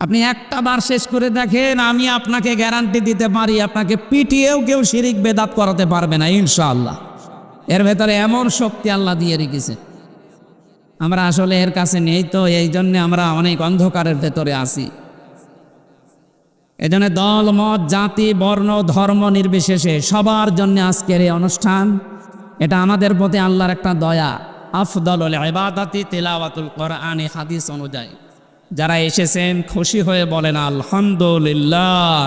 আপনি একটা বার শেষ করে দেখেন, আমি আপনাকে গ্যারান্টি দিতে পারি আপনাকে পিটিয়েও কেউ শিরিক বেদাত করাতে পারবে না ইনশাআল্লাহ। এর ভেতরে এমন শক্তি আল্লাহ দিয়ে রেখেছে, আমরা আসলে এর কাছে নেই, তো এই জন্য আমরা অনেক অন্ধকারের ভেতরে আছি। এই জন্য দল মত জাতি বর্ণ ধর্ম নির্বিশেষে সবার জন্য আজকের এই অনুষ্ঠান, এটা আমাদের প্রতি আল্লাহর একটা দয়া। আফদালুল ইবাদাতি তিলাওয়াতুল কোরআন, হাদিস অনুযায়ী যারা এসেছেন খুশি হয়ে বলেন আলহামদুলিল্লাহ।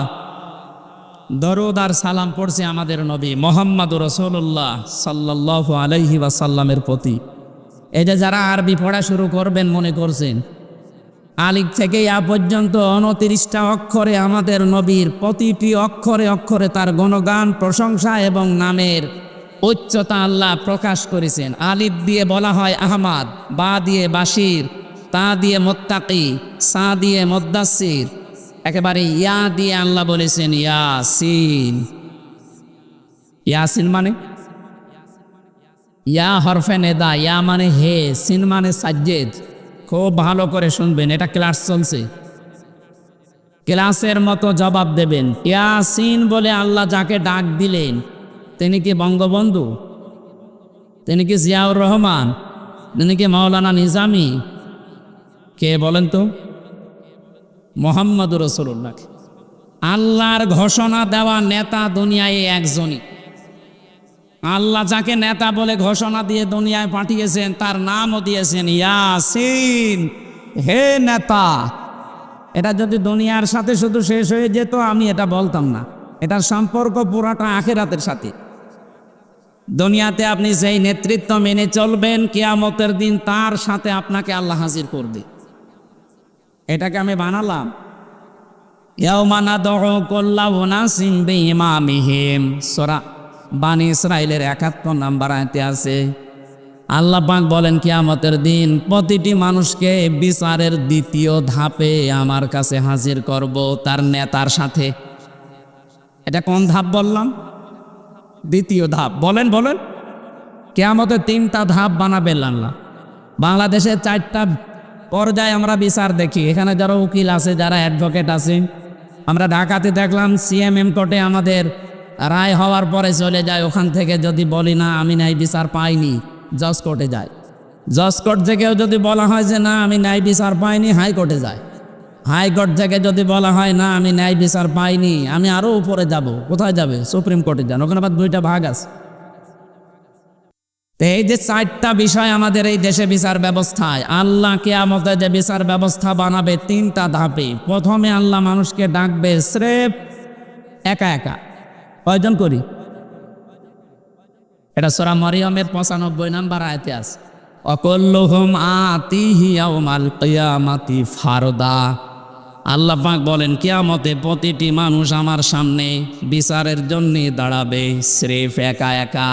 দরুদ আর সালাম পড়ছে আমাদের নবী মুহাম্মদুর রাসূলুল্লাহ সাল্লাল্লাহু আলাইহি ওয়াসাল্লামের প্রতি। এই যে যারা আরবি পড়া শুরু করবেন মনে করছেন, আলিফ থেকে ইয়া পর্যন্ত 29টা অক্ষরে আমাদের নবীর প্রতিটি অক্ষরে অক্ষরে তার গুণগান, প্রশংসা এবং নামের উচ্চতা আল্লাহ প্রকাশ করেছেন। আলিফ দিয়ে বলা হয় আহমাদ, বা দিয়ে বাশির, তা দিয়ে মুত্তাকি, সা দিয়ে মুদ্দাসির, একেবারে ইয়া দিয়ে আল্লাহ বলেছেন ইয়াসিন। ইয়াসিন মানে ইয়া হরফে নেদা, ইয়া মানে হে, সিন মানে সাজ্জেদ। খুব ভালো করে শুনবেন, এটা ক্লাস চলছে, ক্লাসের মতো জবাব দেবেন। ইয়াসিন বলে আল্লাহ যাকে ডাক দিলেন তিনি কি বঙ্গবন্ধু? তিনি কি জিয়াউর রহমান? তিনি কি মাওলানা নিজামি? কে বলেন তো? মুহাম্মদুর রাসূলুল্লাহ। আল্লাহর ঘোষণা দেওয়া নেতা দুনিয়ায় একজনই। আল্লাহ যাকে নেতা বলে ঘোষণা দিয়ে দুনিয়ায় পাঠিয়েছেন তার নামও দিয়েছেন ইয়াসিন, হে নেতা। এটা যদি দুনিয়ার সাথে শুধু শেষ হয়ে যেত আমি এটা বলতাম না, এটার সম্পর্ক পুরাটা আখিরাতের সাথে। দুনিয়াতে আপনি যেই নেতৃত্ব মেনে চলবেন, কিয়ামতের দিন তার সাথে আপনাকে আল্লাহ হাজির করবে। এটাকে আমি বানালাম। ইয়াউমা নাদউ কুল্লা উনাসিন বিইমামিহিম, সূরা বানী ইসরাঈলের ৭১ নম্বর আয়াতে আছে। আল্লাহ পাক বলেন কিয়ামতের দিন প্রতিটি মানুষকে বিচারের দ্বিতীয় ধাপে আমার কাছে হাজির করব তার নেতার সাথে। এটা কোন ধাপ বললাম? দ্বিতীয় ধাপ। বলেন বলেন, কিয়ামতের ৩টা ধাপ বানাবেন আল্লাহ। বাংলাদেশের 4টা পর্যায়ে আমরা বিচার দেখি। এখানে যারা উকিল আছে, যারা অ্যাডভোকেট আছে, আমরা ঢাকাতে দেখলাম সিএমএম কোর্টে আমাদের রায় হওয়ার পরে চলে যায়। ওখান থেকে যদি বলি না আমি ন্যায় বিচার পাইনি, জজ কোর্টে যায়। জজ কোর্ট থেকেও যদি বলা হয় যে না আমি ন্যায় বিচার পাইনি, হাইকোর্টে যায়। হাইকোর্ট থেকে যদি বলা হয় না আমি ন্যায় বিচার পাইনি, আমি আরও উপরে যাব। কোথায় যাবে? সুপ্রিম কোর্টে যান। ওখানে আবার 2টা ভাগ আছে। তো এই যে 4টা বিষয় আমাদের এই দেশে বিচার ব্যবস্থায়, আল্লাহ কিয়ামতে যে বিচার ব্যবস্থা বানাবে 3টা ধাপে। প্রথমে আল্লাহ মানুষকে ডাকবে স্রেফ একা একা। কয়জন করি? এটা সূরা মরিয়মের 95 নম্বর আয়াতে আছে। অকুল্লুহুম আতিহি ইয়াউমাল কিয়ামাতি ফারদা। আল্লাহ পাক বলেন কিয়ামতে প্রতিটি মানুষ আমার সামনে বিচারের জন্য দাঁড়াবে স্রেফ একা একা।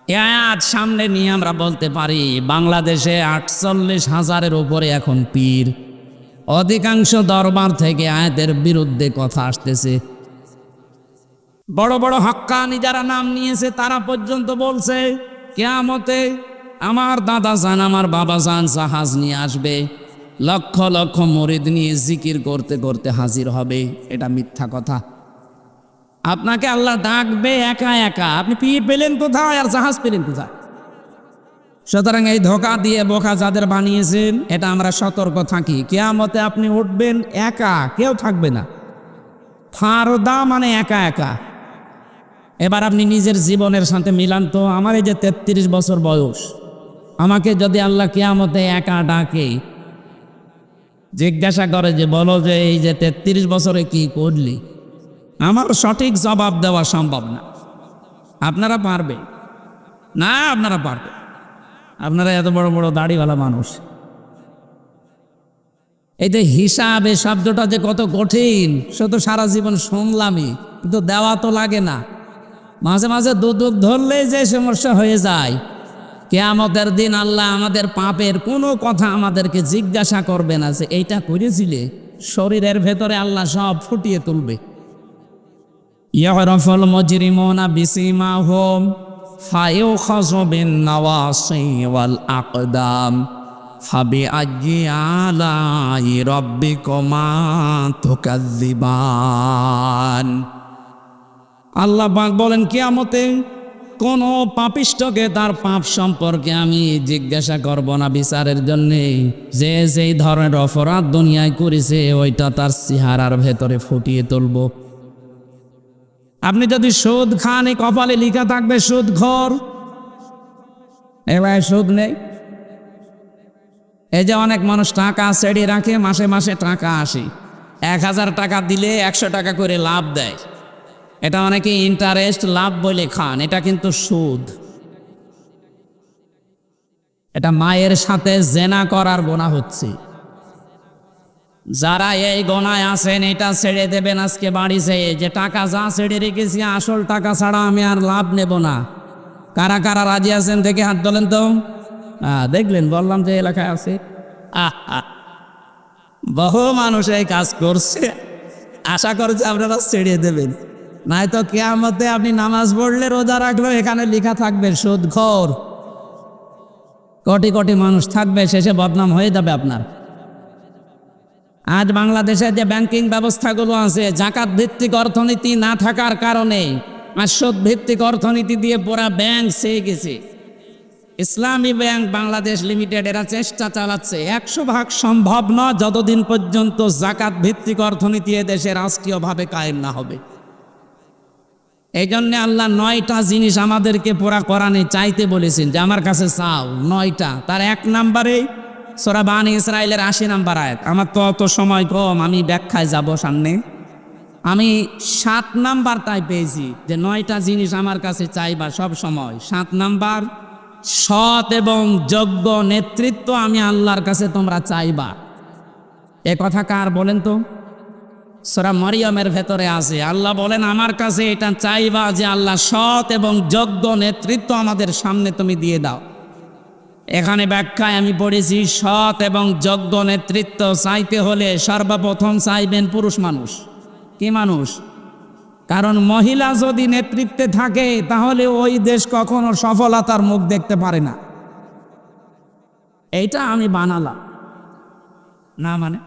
আয়াত সামনে নিয়ে আমরা বলতে পারি বাংলাদেশে 48,000-এর উপরে এখন পীর। অধিকাংশ দরবার থেকে আয়াতের বিরুদ্ধে কথা আসতেছে। বড় বড় হক্কানি যারা নাম নিয়েছে তারা পর্যন্ত বলছে কিয়ামতে আমার দাদা জান, আমার বাবা জান জাহাজ নিয়ে আসবে, লক্ষ লক্ষ মুরিদ নিয়ে জিকির করতে করতে হাজির হবে। এটা মিথ্যা কথা। আপনাকে আল্লাহ ডাকবে একা একা। আপনি পীর পেলেন কোথায় আর জাহাজ পেলেন কোথায়? সুতরাং এই ধোঁকা দিয়ে বোকা যাদের বানিয়েছেন, এটা আমরা সতর্ক থাকি। কিয়ামতে আপনি উঠবেন একা, কেউ থাকবে না। ফারদা মানে একা একা। এবার আপনি নিজের জীবনের সাথে মিলান তো। আমার এই যে 33 বছর বয়স, আমাকে যদি আল্লাহ কিয়ামতে একা ডাকে, জিজ্ঞাসা করে যে বলো যে এই যে 33 বছরে কি করলি, আমার সঠিক জবাব দেওয়া সম্ভব না। আপনারা পারবে না? আপনারা পারবে? আপনারা এত বড় বড় দাড়িওয়ালা মানুষ। এই যে হিসাব, এই শব্দটা যে কত কঠিন সে তো সারা জীবন শুনলামই, কিন্তু দেওয়া তো লাগে না। মাঝে মাঝে দুধ ধরলেই যে সমস্যা হয়ে যায়। কিয়ামতের দিন আল্লাহ আমাদের পাপের কোনো কথা আমাদেরকে জিজ্ঞাসা করবে না যে এইটা করেছিলে। শরীরের ভেতরে আল্লাহ সব ফুটিয়ে তুলবে। ইয়ারাফুল মুজরিমুনা বিসিমাহুম ফায়ুখাযু বিন-নাওয়াসি ওয়াল আকদাম ফাবিআইয়ি আলাই রাব্বিকুমা তুকাযযিবান। আল্লাহ পাক বলেন কিয়ামতে কোন পাপিষ্ঠকে তার পাপ সম্পর্কে আমি জিজ্ঞাসা করব না বিচারের জন্যে। যে যেই ধরনের অপরাধ দুনিয়ায় করেছে ওইটা তার চেহারার ভেতরে ফুটিয়ে তুলব। আপনি যদি সুদ খান, এই কপালে লেখা থাকবে সুদখোর। এবার সুদ নেই। এই যে অনেক মানুষ টাকা ছেড়ে রাখে, মাসে মাসে টাকা আসে, 1000 টাকা দিলে 100 টাকা করে লাভ দেয়। এটা অনেকে ইন্টারেস্ট লাভ বলে খান, এটা কিন্তু সুদ। এটা মায়ের সাথে জেনা করার গুনাহ হচ্ছে। যারা এই গোনায় আছেন এটা ছেড়ে দেবেন আজকে বাড়ি যেয়ে, যে টাকা যা ছেড়ে রেখেছি আসল টাকা ছাড়া আমি আর লাভ নেব না। কারা কারা রাজি আছেন দেখে হাত তোলেন তো। দেখলেন, বললাম যে এলাকায় আছে। বহু মানুষ এই কাজ করছে, আশা করছে আপনারা ছেড়ে দেবেন। নয়তো কিয়ামতে আপনি নামাজ পড়লে রোজা রাখলে এখানে লেখা থাকবে সুদখোর। কোটি কোটি মানুষ থাকবে, শেষে বদনাম হয়ে যাবে আপনার। আজ বাংলাদেশে যে ব্যাংকিং ব্যবস্থাগুলো আছে, জাকাত ভিত্তিক অর্থনীতি না থাকার কারণে আর সুদ ভিত্তিক অর্থনীতি দিয়ে পুরা ব্যাংক চেয়ে গেছে। ইসলামী ব্যাংক বাংলাদেশ লিমিটেড এরা চেষ্টা চালাচ্ছে, 100% সম্ভব নয় যতদিন পর্যন্ত জাকাত ভিত্তিক অর্থনীতি দেশে রাষ্ট্রীয়ভাবে কায়েম না হবে। এই জন্যে আল্লাহ 9টা জিনিস আমাদেরকে পুরা কোরআনে চাইতে বলেছেন যে আমার কাছে চাও 9টা। তার 1 নম্বরে সূরা বানী ইসরাইলের 80 নম্বর আয়াত। আমার তো অত সময় কম, আমি ব্যাখ্যায় যাব সামনে। আমি 7 নাম্বার তাই পেয়েছি যে 9টা জিনিস আমার কাছে চাইবা সব সময়। 7 নাম্বার, সৎ এবং যোগ্য নেতৃত্ব আমি আল্লাহর কাছে তোমরা চাইবা। এ কথা কার বলেন তো? সূরা মরিয়মের ভেতরে আছে। আল্লাহ বলেন আমার কাছে এটা চাইবা যে আল্লাহ সৎ এবং যোগ্য নেতৃত্ব আমাদের সামনে তুমি দিয়ে দাও। এখানে ব্যাখ্যায় আমি পড়েছি, সৎ এবং যোগ্য নেতৃত্ব চাইতে হলে সর্বপ্রথম চাইবেন পুরুষ মানুষ। কি মানুষ? কারণ মহিলা যদি নেতৃত্বে থাকে তাহলে ওই দেশ কখনো সফলতার মুখ দেখতে পারে না। এইটা আমি বানালাম না, মানে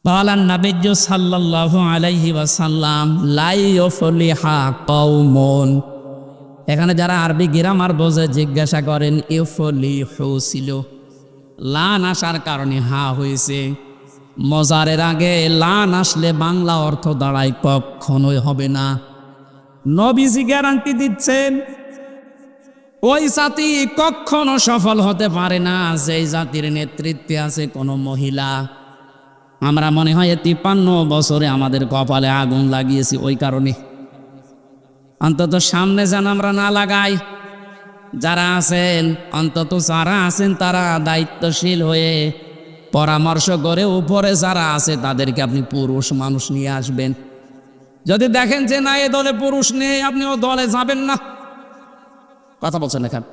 বলেন নবী সাল্লাল্লাহু আলাইহি ওয়াসাল্লাম লা ইউফলিহা কওমুন। এখানে যারা আরবি গ্রামার বোঝে জিজ্ঞাসা করেন ইউফলিহু ছিল, লান আসার কারণে হা হয়েছে। মজারের আগে লান আসলে বাংলা অর্থ দাঁড়ায় কখনোই হবে না। নবীজি গ্যারান্টি দিচ্ছেন ওই জাতি কখনো সফল হতে পারে না যেই জাতির নেতৃত্বে আছে কোনো মহিলা। আমরা মনে হয় 53 বছরে আমাদের কপালে আগুন লাগিয়েছি ওই কারণে। অন্তত সামনে যেন আমরা না লাগাই। যারা আছেন, অন্তত যারা আছেন তারা দায়িত্বশীল হয়ে পরামর্শ করে উপরে যারা আছে তাদেরকে আপনি পুরুষ মানুষ নিয়ে আসবেন। যদি দেখেন যে না এ দলে পুরুষ নেই, আপনি ও দলে যাবেন না। কথা বলছেন এখানে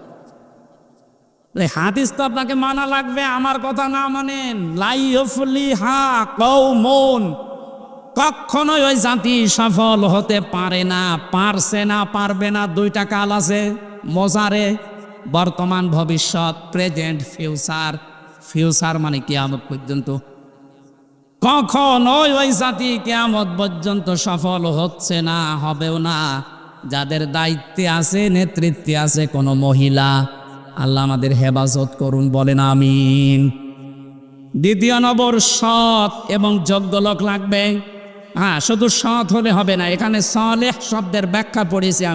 হাদিস তো আপনাকে মানা লাগবে, আমার কথা না মানেন। লা ইউফলিহা কওমুন, কখনোই ওই জাতি সফল হতে পারে না। পারছে না, পারবে না, 2টা কাল আছে মজারে, বর্তমান ভবিষ্যৎ, প্রেজেন্ট ফিউচার। ফিউচার মানে কিয়ামত পর্যন্ত। কখনোই ওই জাতি কিয়ামত পর্যন্ত সফল হচ্ছে না, হবেও না যাদের দায়িত্বে আছে, নেতৃত্বে আছে কোনো মহিলা। আল্লাহ আমাদের হেফাজত করুন, বলেন আমিন। 2 নম্বর, সৎ এবং যোগ্য লোক লাগবে। হ্যাঁ, শুধু সৎ হলে হবে না। এখানে সালেহ শব্দের ব্যাখ্যা পড়েছি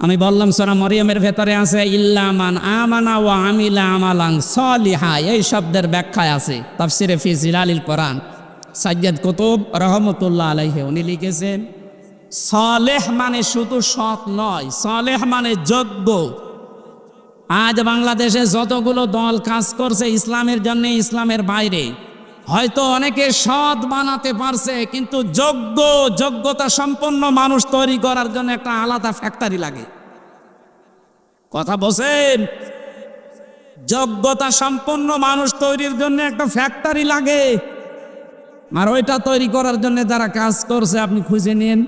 আমি বললাম সূরা মরিয়মের ভেতরে আছে ইল্লা মান আমানা ওয়া আমিলা আমালান সালিহা। এই শব্দের ব্যাখ্যায় আছে তাফসিরে ফি জিলালিল কোরআন, সাইয়্যিদ কুতুব রহমাতুল্লাহ আলাইহি উনি লিখেছেন সালেহ মানে শুধু সৎ নয়, সালেহ মানে যোগ্য। আজ বাংলাদেশে যতগুলো দল কাজ করছে ইসলামের জন্য, ইসলামের বাইরে, হয়তো অনেকে সৎ বানাতে পারছে, কিন্তু যোগ্যতা সম্পন্ন মানুষ তৈরি করার জন্য একটা আলাদা ফ্যাক্টরি লাগে। কথা বলছেন? যোগ্যতা সম্পন্ন মানুষ তৈরির জন্য একটা ফ্যাক্টরি লাগে। আর ওইটা তৈরি করার জন্য যারা কাজ করছে আপনি খুঁজে নিন।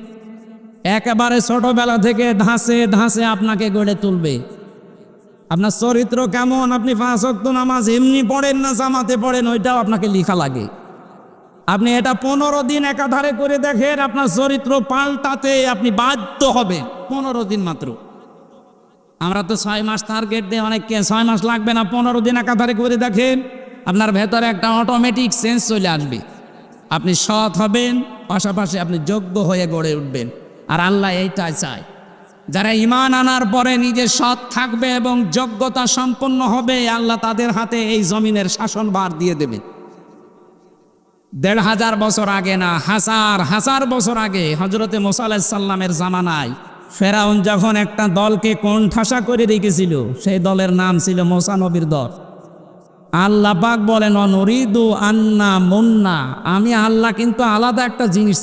একেবারে ছোটবেলা থেকে ধাঁচে ধাঁচে আপনাকে গড়ে তুলবে। আপনার চরিত্র কেমন, আপনি 5 ওয়াক্ত নামাজ এমনি পড়েন না জামাতে পড়েন, ওইটাও আপনাকে লেখা লাগে। আপনি এটা 15 দিন একাধারে করে দেখেন, আপনার চরিত্র পাল্টাতে আপনি বাধ্য হবেন। 15 দিন মাত্র। আমরা তো 6 মাস টার্গেট দিয়ে অনেককে 6 মাস লাগবে না, 15 দিন একাধারে করে দেখেন, আপনার ভেতরে একটা অটোমেটিক সেন্স চলে আসবে। আপনি সৎ হবেন, পাশাপাশি আপনি যোগ্য হয়ে গড়ে উঠবেন। আর আল্লাহ এইটাই চায়, যারা ঈমান আনার পরে নিজে সৎ থাকবে এবং যোগ্যতা সম্পন্ন হবে, আল্লাহ তাদের হাতে এই জমিনের শাসনভার দিয়ে দেবে। 1500 বছর আগে না, হাজার বছর আগে হযরতে মুসা আলাইহিস সালামের জামানায় ফেরাউন যখন একটা দলকে কোণঠাসা করে রেখেছিল, সেই দলের নাম ছিল মুসা নবীর দল। আল্লাহ পাক বলেন অনুরিদু আন্না মুন্না, আমি আল্লাহ কিন্তু আলাদা একটা জিনিস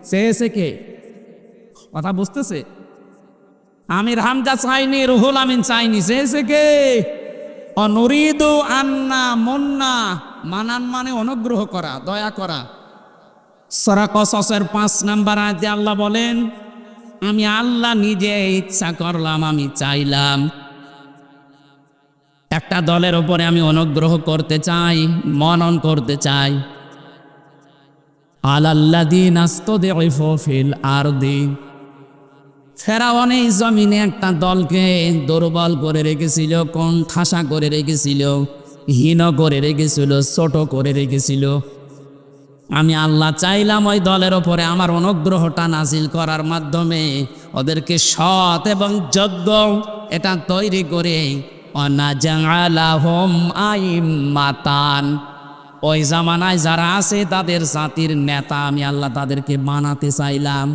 চেয়েছে কে? কথা বুঝতেছে? আমির হামজা চাইনি, রুহুল আমিন চাইনি, চেয়েছে কে? অনুরিদু আন্না মুন্না, মানান মানে অনুগ্রহ করা, দয়া করা। সূরা কসসের 5 নম্বর আয়াতে আল্লাহ বলেন, আমি আল্লাহ নিজে ইচ্ছা করলাম, আমি চাইলাম একটা দলের উপরে আমি অনুগ্রহ করতে চাই, মনন করতে চাই। আলাল্লাযীনা ইসতাদঈফু ফিল আরদি, ফেরাউন এই জমিনে একটা দলকে দুর্বল করে রেখেছিল, কোন ঠাসা করে রেখেছিল, হীন করে রেখেছিল, ছোট করে রেখেছিল। আমি আল্লাহ চাইলাম ওই দলের ওপরে আমার অনুগ্রহটা নাজিল করার মাধ্যমে ওদেরকে সৎ এবং যোগ্য এটা তৈরি করে ওয়ানাজআলাহুম আইম্মাতান, ওই জামানায় যারা আছে তাদের জাতির নেতা আমি আল্লাহ তাদেরকে বানাতে চাইলাম।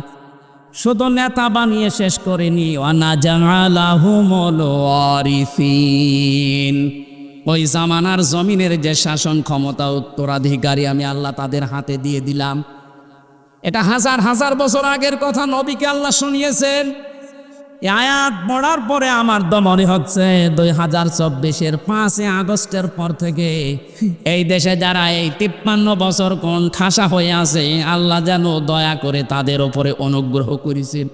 শুধু নেতা বানিয়ে শেষ করিনি, ওয়ানাজআলাহুমুল ওয়ারিসিন, ওই জামানার জমিনের যে শাসন ক্ষমতা উত্তরাধিকারী আমি আল্লাহ তাদের হাতে দিয়ে দিলাম। এটা হাজার হাজার বছর আগের কথা, নবীকে আল্লাহ শুনিয়েছেন। এই আয়াত পড়ার পরে আমার তো মনে হচ্ছে 2024-এর 5 আগস্টের পর থেকে এই দেশে যারা এই 53 বছর কোন ঠাসা হয়ে আছে আল্লাহ যেন দয়া করে তাদের ওপরে অনুগ্রহ করেছেন।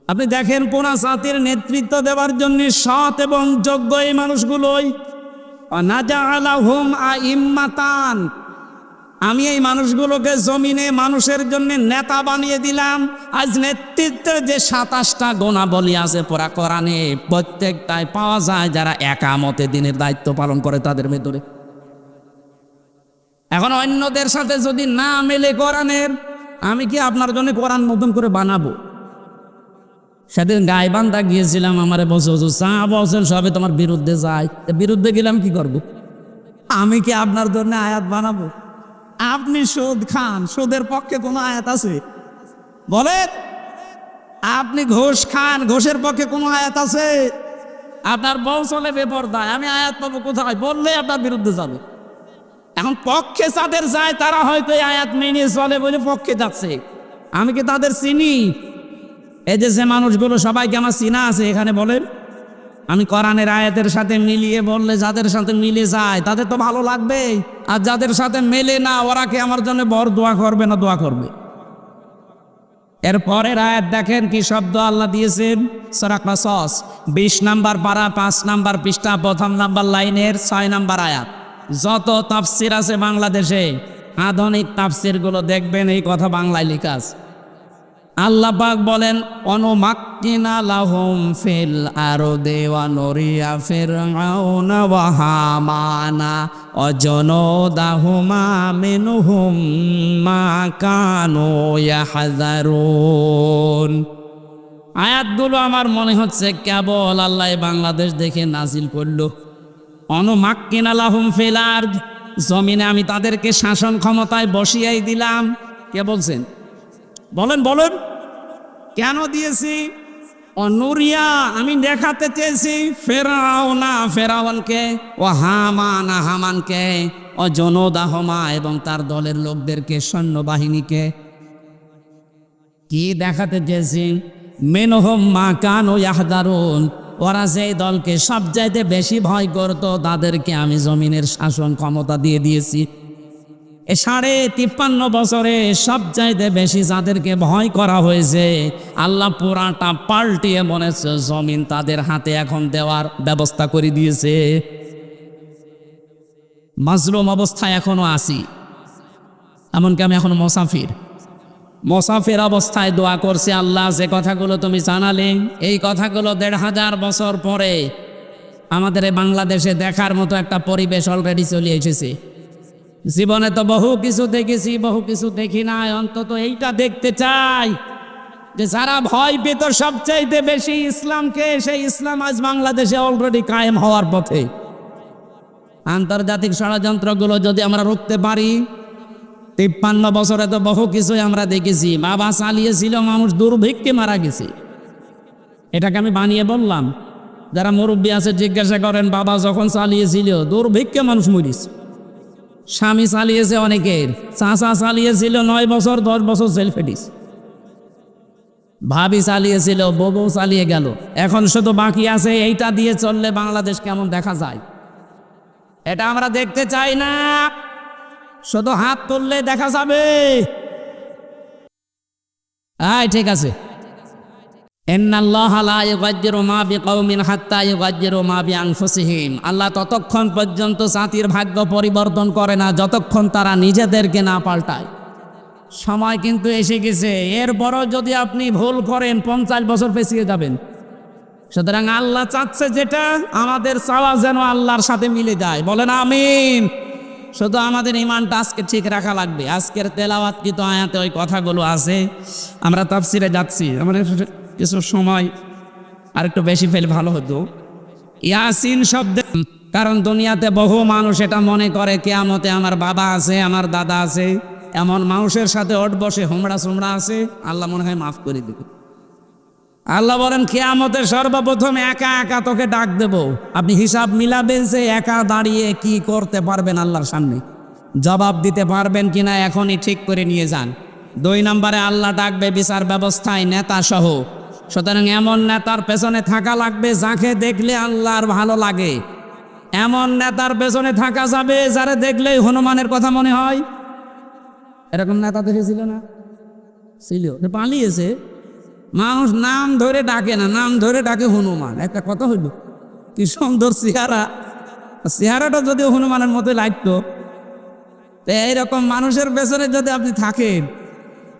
আপনি দেখেন কোন জাতির নেতৃত্ব দেওয়ার জন্য সৎ এবং যোগ্য এই মানুষগুলোই, ওয়ানাজআলাহুম আইম্মাতান, আমি এই মানুষগুলোকে জমিনে মানুষের জন্য নেতা বানিয়ে দিলাম। আজ নেতৃত্বের যে 27টা গুণাবলী আছে পুরা কোরআনে, প্রত্যেকটায় পাওয়া যায় যারা একামতে দিনের দায়িত্ব পালন করে তাদের ভেতরে। এখন অন্যদের সাথে যদি না মেলে কোরআনের, আমি কি আপনার জন্য কোরআন নতুন করে বানাবো? সেদিন গাইবান্ধা গিয়েছিলাম, আমারে বসে চা বছর সবে তোমার বিরুদ্ধে যায়, বিরুদ্ধে গেলাম কি করব? আমি কি আপনার জন্য আয়াত বানাবো? আপনি সুদ খান, সুদের পক্ষে কোনো আয়াত আছে বলেন? আপনি ঘুষ খান, ঘুষের পক্ষে কোনো আয়াত আছে? আপনার বউ চলে বেপরদায়, আমি আয়াত পাবো কোথায়? বললে আপনার বিরুদ্ধে যাবে। এখন পক্ষে যাদের যায় তারা হয়তো এই আয়াত মেনে চলে বলে পক্ষে যাচ্ছে। আমি কি তাদের চিনি? এই যে মানুষগুলো সবাইকে আমার চিনা আছে এখানে, বলেন? আমি কোরআনের আয়াতের সাথে মিলিয়ে বললে যাদের সাথে মিলে যায় তাদের তো ভালো লাগবে, আর যাদের সাথে মেলে না ওরা কি আমার জন্য বড় দোয়া করবে না দোয়া করবে? এর পরের আয়াত দেখেন কি শব্দ আল্লাহ দিয়েছেন, সূরা কসস 20 নম্বর পারা 5 নম্বর পৃষ্ঠা 1 নম্বর লাইনের 6 নম্বর আয়াত। যত তাফসির আছে বাংলাদেশে আধুনিক তাফসিরগুলো দেখবেন এই কথা বাংলায় লেখা আছে। আল্লাহ পাক বলেন, অনুমাক্কিনা লাহুম ফিল আরদি ওয়া নুরিয়া ফিরআউনা ওয়া হামানা ওয়া জুনুদাহুমা মিনহুম মা কানু ইয়াহযারুন। আয়াতগুলো আমার মনে হচ্ছে কেবল আল্লাহ বাংলাদেশ দেখে নাজিল করলো। অনুমাক্কিনা লাহুম ফিল আরদ, জমিনে আমি তাদেরকে শাসন ক্ষমতায় বসিয়ে দিলাম। কে বলছেন? বলেন বলেন, কেন দিয়েছি? অনুরিয়া, আমি দেখাতে চেয়েছি ফেরাউনা, ফেরাউনকে, ও হামানা, হামানকে, ও জুনুদাহুমা, এবং তার দলের লোকদেরকে, সৈন্যবাহিনীকে। কি দেখাতে চেয়েছি? মিনহুম মা কানু ইয়াহযারুন, ওরা যেই দলকে সবচাইতে বেশি ভয় করত তাদেরকে আমি জমিনের শাসন ক্ষমতা দিয়ে দিয়েছি। 53.5 বছরে সবচাইতে বেশি যাদেরকে ভয় করা হয়েছে আল্লাহ পুরাটা পাল্টিয়ে মনেছে জমিন তাদের হাতে এখন দেওয়ার ব্যবস্থা করে দিয়েছে। মাজলুম অবস্থায় এখনো আছি, এমনকি আমি এখনো মুসাফির অবস্থায় দোয়া করছি, আল্লাহ যে কথাগুলো তুমি জানালে এই কথাগুলো 1500 বছর পরে আমাদের বাংলাদেশে দেখার মতো একটা পরিবেশ অলরেডি চলে এসেছে। জীবনে তো বহু কিছু দেখেছি, বহু কিছু দেখি নাই, অন্তত এইটা দেখতে চাই যে যারা ভয় পেত সবচাইতে বেশি ইসলামকে, সেই ইসলাম আজ বাংলাদেশে অলরেডি কায়েম হওয়ার পথে। আন্তর্জাতিক ষড়যন্ত্রগুলো যদি আমরা রুখতে পারি, 53 বছরে তো বহু কিছুই আমরা দেখেছি। বাবা চালিয়েছিল, মানুষ দুর্ভিক্ষে মারা গেছে। এটাকে আমি বানিয়ে বললাম? যারা মুরব্বী আছে জিজ্ঞাসা করেন, বাবা যখন চালিয়েছিল দুর্ভিক্ষে মানুষ মরিছে। স্বামী চালিয়েছে অনেকের, চাচা চালিয়েছিল 9 বছর 10 বছর জেল ফেটিস, ভাবি চালিয়েছিল, বউ চালিয়ে গেল। এখন শুধু বাকি আছে এইটা দিয়ে চললে বাংলাদেশ কেমন দেখা যায়। এটা আমরা দেখতে চাই না। শুধু হাত তুললে দেখা যাবে। ঠিক আছে। ইন্নাল্লাহা লা ইউগায়্যিরু মা বিকাওমিন হাত্তা ইউগায়্যিরু মা বিআনফুসিহিম। আল্লাহ ততক্ষণ পর্যন্ত জাতির ভাগ্য পরিবর্তন করে না যতক্ষণ তারা নিজেদেরকে না পাল্টায়। সময় কিন্তু এসে গেছে, এরপরও যদি আপনি ভুল করেন 50 বছর পেছিয়ে যাবেন। সুতরাং আল্লাহ চাচ্ছে যেটা, আমাদের চাওয়া যেন আল্লাহর সাথে মিলে যায়। বলেন আমিন। শুধু আমাদের ঈমানটা আজকে ঠিক রাখা লাগবে। আজকের তেলাওয়াতকৃত আয়াতে ওই কথাগুলো আছে। আমরা তাফসিরে যাচ্ছি, আমাদের কিছু সময় আর একটু বেশি ফেলে ভালো হতো। ইয়াসিন শব্দে, কারণ দুনিয়াতে বহু মানুষ এটা মনে করে কিয়ামতে আমার বাবা আছে, আমার দাদা আছে, এমন মানুষের সাথে ওঠ বসে হুমড়া সুমড়া আছে, আল্লাহ মনে হয় মাফ করে দেবে। আল্লাহ বলেন কিয়ামতে সর্বপ্রথম একা একা তোকে ডাক দেব। আপনি হিসাব মিলাবেন যে একা দাঁড়িয়ে কি করতে পারবেন আল্লাহর সামনে, জবাব দিতে পারবেন কিনা এখনই ঠিক করে নিয়ে যান। 2 নম্বরে আল্লাহ ডাকবে বিচার ব্যবস্থায় নেতা সহ। সুতরাং এমন নেতার পেছনে থাকা লাগবে যাকে দেখলে আল্লাহর ভালো লাগে। এমন নেতার পেছনে থাকা যাবে যারা দেখলেই হনুমানের কথা মনে হয়। এরকম নেতা দেখেছিল না? ছিল, পালিয়েছে। মানুষ নাম ধরে ডাকে না, নাম ধরে ডাকে হনুমান। একটা কথা হইল, কি সুন্দর চেহারা, চেহারাটা যদি হনুমানের মতো লাগতো। তো এইরকম মানুষের পেছনে যদি আপনি থাকেন,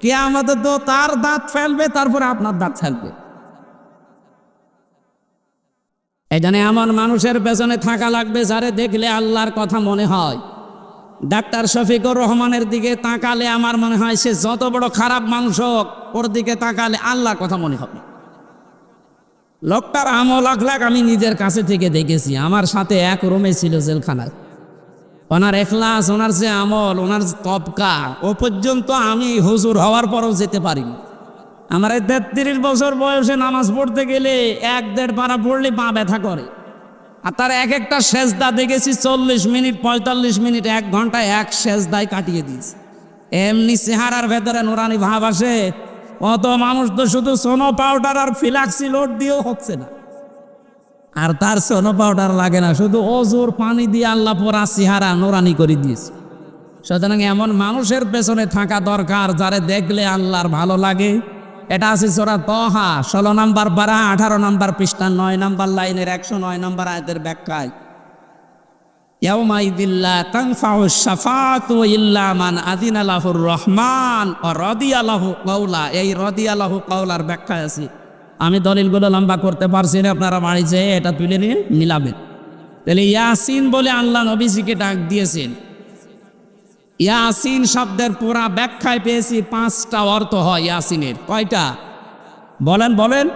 কিয়ামতে তো তার দাঁত ফেলবে, তারপরে আপনার দাঁত ফেলবে। এই জন্য এমন মানুষের পেছনে থাকা লাগবে যারে দেখলে আল্লাহর কথা মনে হয়। ডাক্তার শফিকুর রহমানের দিকে তাকালে আমার মনে হয় সে যত বড় খারাপ মানুষ হোক, ওর দিকে তাকালে আল্লাহর কথা মনে হবে। লোকটার আমল আখলাক আমি নিজের কাছে থেকে দেখেছি। আমার সাথে এক রুমে ছিল জেলখানায়। ওনার এখলাস, ওনার যে আমল, ওনার তবকা, ও পর্যন্ত আমি হুজুর হওয়ার পরও যেতে পারিনি। আমার এই 33 বছর বয়সে নামাজ পড়তে গেলে 1-1.5 পারা পড়লে পা ব্যথা করে। আর তার এক একটা সেজদা দেখেছি 40 মিনিট, 45 মিনিট, 1 ঘন্টায় এক সেজদায় কাটিয়ে দিয়েছে। এমনি চেহারার ভেতরে নুরানি ভাব আসে। অত মানুষ তো শুধু সোনো পাউডার আর ফিলাক্সি লোড দিয়েও হচ্ছে না। আর তার সোনো পাউডার লাগে না, শুধু অজুর পানি দিয়ে আল্লাহ পরা চেহারা নুরানি করে দিয়েছে। সুতরাং এমন মানুষের পেছনে থাকা দরকার যারে দেখলে আল্লাহর ভালো লাগে। এটা আছে সূরা তাহা 16 নম্বর পারা 18 নম্বর পৃষ্ঠা 9 নম্বর লাইনের 109 নম্বর আয়াতের ব্যাখ্যায়। ইয়াউমাইযিল লা তানফাউ শাফাআতু ইল্লা মান আযিনা লাহুর রহমান ওয়া রাদিয়া লাহু কাওলা। এই রাদিয়া লাহু কাওলার ব্যাখ্যা আছে। আমি দলিলগুলো লম্বা করতে পারছি না, আপনারা বাড়ি যেয়ে এটা তুলে নিয়ে মিলাবেন। তাহলে ইয়াসিন বলে আল্লাহ নবীজিকে ডাক দিয়েছেন। ইয়াসিন শব্দের পুরা ব্যাখ্যায় পেয়েছি 5টা অর্থ হয় ইয়াসিনের। কয়টা বলেন বলেন?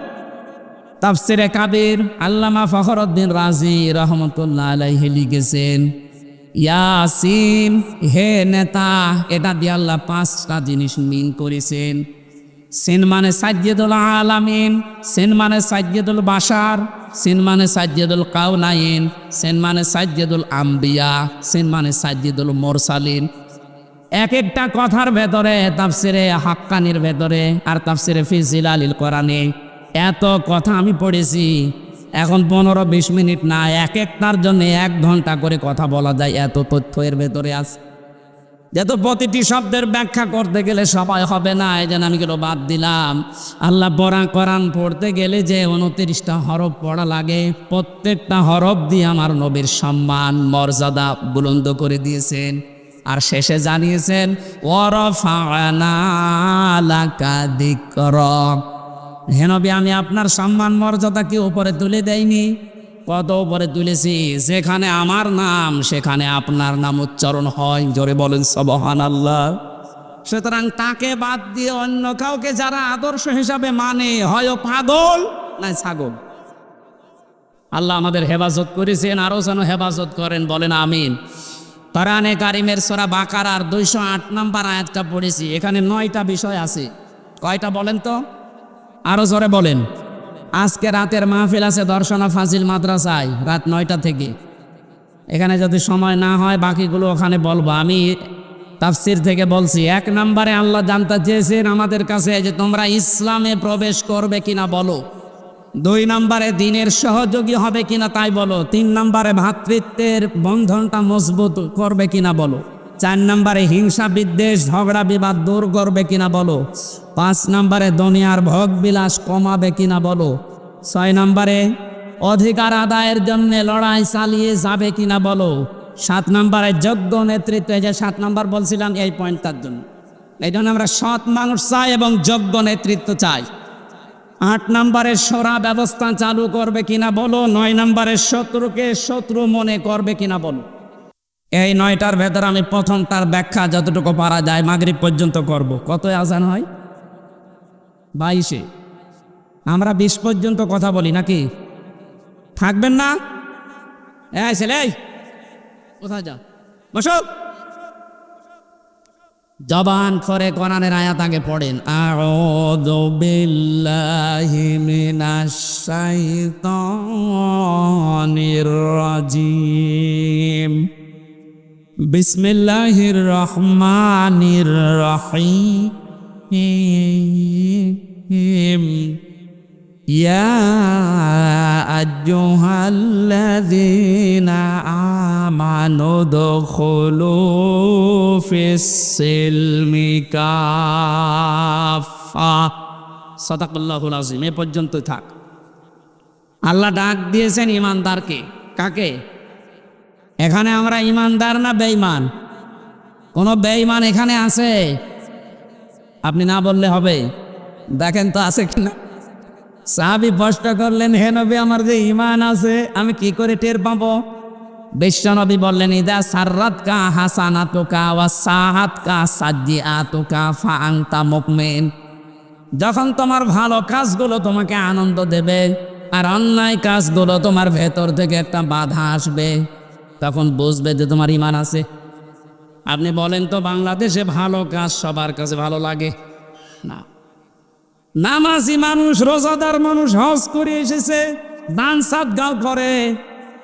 তাফসিরে কাবির আল্লামা ফখরউদ্দিন রাজি রহমতুল্লাহ আলাইহি লিখেছেন, ইয়াসিন হে নেতা, এটা দিয়ে আল্লাহ 5টা জিনিস মিন করেছেন। সিন মানে সাজ্জিদুল আলামিন, সিন মানে সাজ্জিদুল বাশার, সিন মানে সাজ্জিদুল কাউনাইন, সিন মানে সাজ্জিদুল আম্বিয়া, সিন মানে সাজ্জিদুল মুরসালিন। এক একটা কথার ভেতরে, তাফসিরে হাক্কানির ভেতরে আর তাফসিরে ফি জিলালিল কোরআনে এত কথা আমি পড়েছি। এখন 15-20 মিনিট না, এক একটার জন্য 1 ঘন্টা করে কথা বলা যায়, এত তথ্য এর ভেতরে আছে। যেহেতু প্রতিটি শব্দের ব্যাখ্যা করতে গেলে সবাই হবে না, এই জন্য আমি কেন বাদ দিলাম। আল্লাহ পড়া কোরআন পড়তে গেলে যে 29টা হরফ পড়া লাগে, প্রত্যেকটা হরফ দিয়ে আমার নবীর সম্মান মর্যাদা বুলন্দ করে দিয়েছেন। আর শেষে জানিয়েছেন ওয়ারাফা'না লাকা যিকরাক। হে নবী, আমি আপনার সম্মান মর্যাদাকে উপরে তুলে দেইনি, কত উপরে তুলেছি। যেখানে আমার নাম সেখানে আপনার নাম উচ্চারণ হয়। জোরে বলেন সুবহানাল্লাহ। সুতরাং তাকে বাদ দিয়ে অন্য কাউকে যারা আদর্শ হিসাবে মানে, হয় পাগল না ছাগল। আল্লাহ আমাদের হেফাজত করেছেন, আরও যেন হেফাজত করেন। বলেন আমিন। কোরআনে কারিমের সূরা বাকারার 208 নম্বর আয়াতটা পড়েছি। এখানে 9টা বিষয় আছে। কয়টা বলেন তো? আরো জোরে বলেন। আজকে রাতের মাহফিল আছে দর্শনা ফাজিল মাদ্রাসায় রাত 9টা থেকে। এখানে যদি সময় না হয় বাকিগুলো ওখানে বলবো। আমি তাফসির থেকে বলছি। 1 নম্বরে আল্লাহ জানতে চেয়েছেন আমাদের কাছে যে তোমরা ইসলামে প্রবেশ করবে কিনা বলো। 2 নম্বরে দিনের সহযোগী হবে কিনা তাই বলো। 3 নম্বরে ভ্রাতৃত্বের বন্ধনটা মজবুত করবে কিনা বলো। 4 নম্বরে হিংসা বিদ্বেষ ঝগড়া বিবাদ দূর করবে কিনা বলো। 5 নম্বরে দুনিয়ার ভোগ বিলাস কমাবে কিনা বলো। 6 নম্বরে অধিকার আদায়ের জন্য লড়াই চালিয়ে যাবে কিনা বলো। 7 নম্বরে যোগ্য নেতৃত্ব, এই যে 7 নম্বর বলছিলাম এই পয়েন্টটার জন্য, এই জন্য আমরা সৎ মানুষ চাই এবং যোগ্য নেতৃত্ব চাই। 8 নম্বরে সরা ব্যবস্থা চালু করবে কিনা বলো। 9 নম্বরে শত্রুকে শত্রু মনে করবে কিনা বলো। এই 9টার ভেতর আমি প্রথমটার ব্যাখ্যা যতটুকু পারা যায় মাগরিব পর্যন্ত করব। কত আজান হয়? 22-এ। আমরা 20 পর্যন্ত কথা বলি নাকি? থাকবেন না? এই ছেলে, কোথায় যা, বসো। জবান করে কোরআনের আয়াত আগে পড়েন। আউযু বিল্লাহি মিনাশ শাইতানির রাজিম। বিসমিল্লাহির রহমানির রহিম। ইয়া আইয়ুহাল্লাযীনা আমানু দুখুলু ফিস-সিলমি কাফা। সাদাকাল্লাহুল আযীম। এ পর্যন্তই থাক। আল্লাহ ডাক দিয়েছেন ইমানদারকে। কাকে? এখানে আমরা ইমানদার না বেঈমান? কোন বেঈমান এখানে আছে? আপনি না বললে হবে। দেখেন তো আছে কিনা। সাহাবী প্রশ্ন করলেন, হে নবী, আমার যে ঈমান আছে আমি কি করে টের পাবো? বিশ্বনবী বললেন, ইদা সাররাতকা হাসানাতুকা ওয়া সাআতকা সাজ্জিআতুকা ফা আনতা মুমিন। যখন তোমার ভালো কাজগুলো তোমাকে আনন্দ দেবে আর অন্যায় কাজগুলো তোমার ভেতর থেকে একটা বাধা আসবে, তখন বুঝবে যে তোমার ঈমান আছে। আপনি বলেন তো, বাংলাদেশে ভালো কাজ সবার কাছে ভালো লাগে না। নামাজি মানুষ, রোজাদার মানুষ হজ করে এসেছে, দান সাদগাও করে,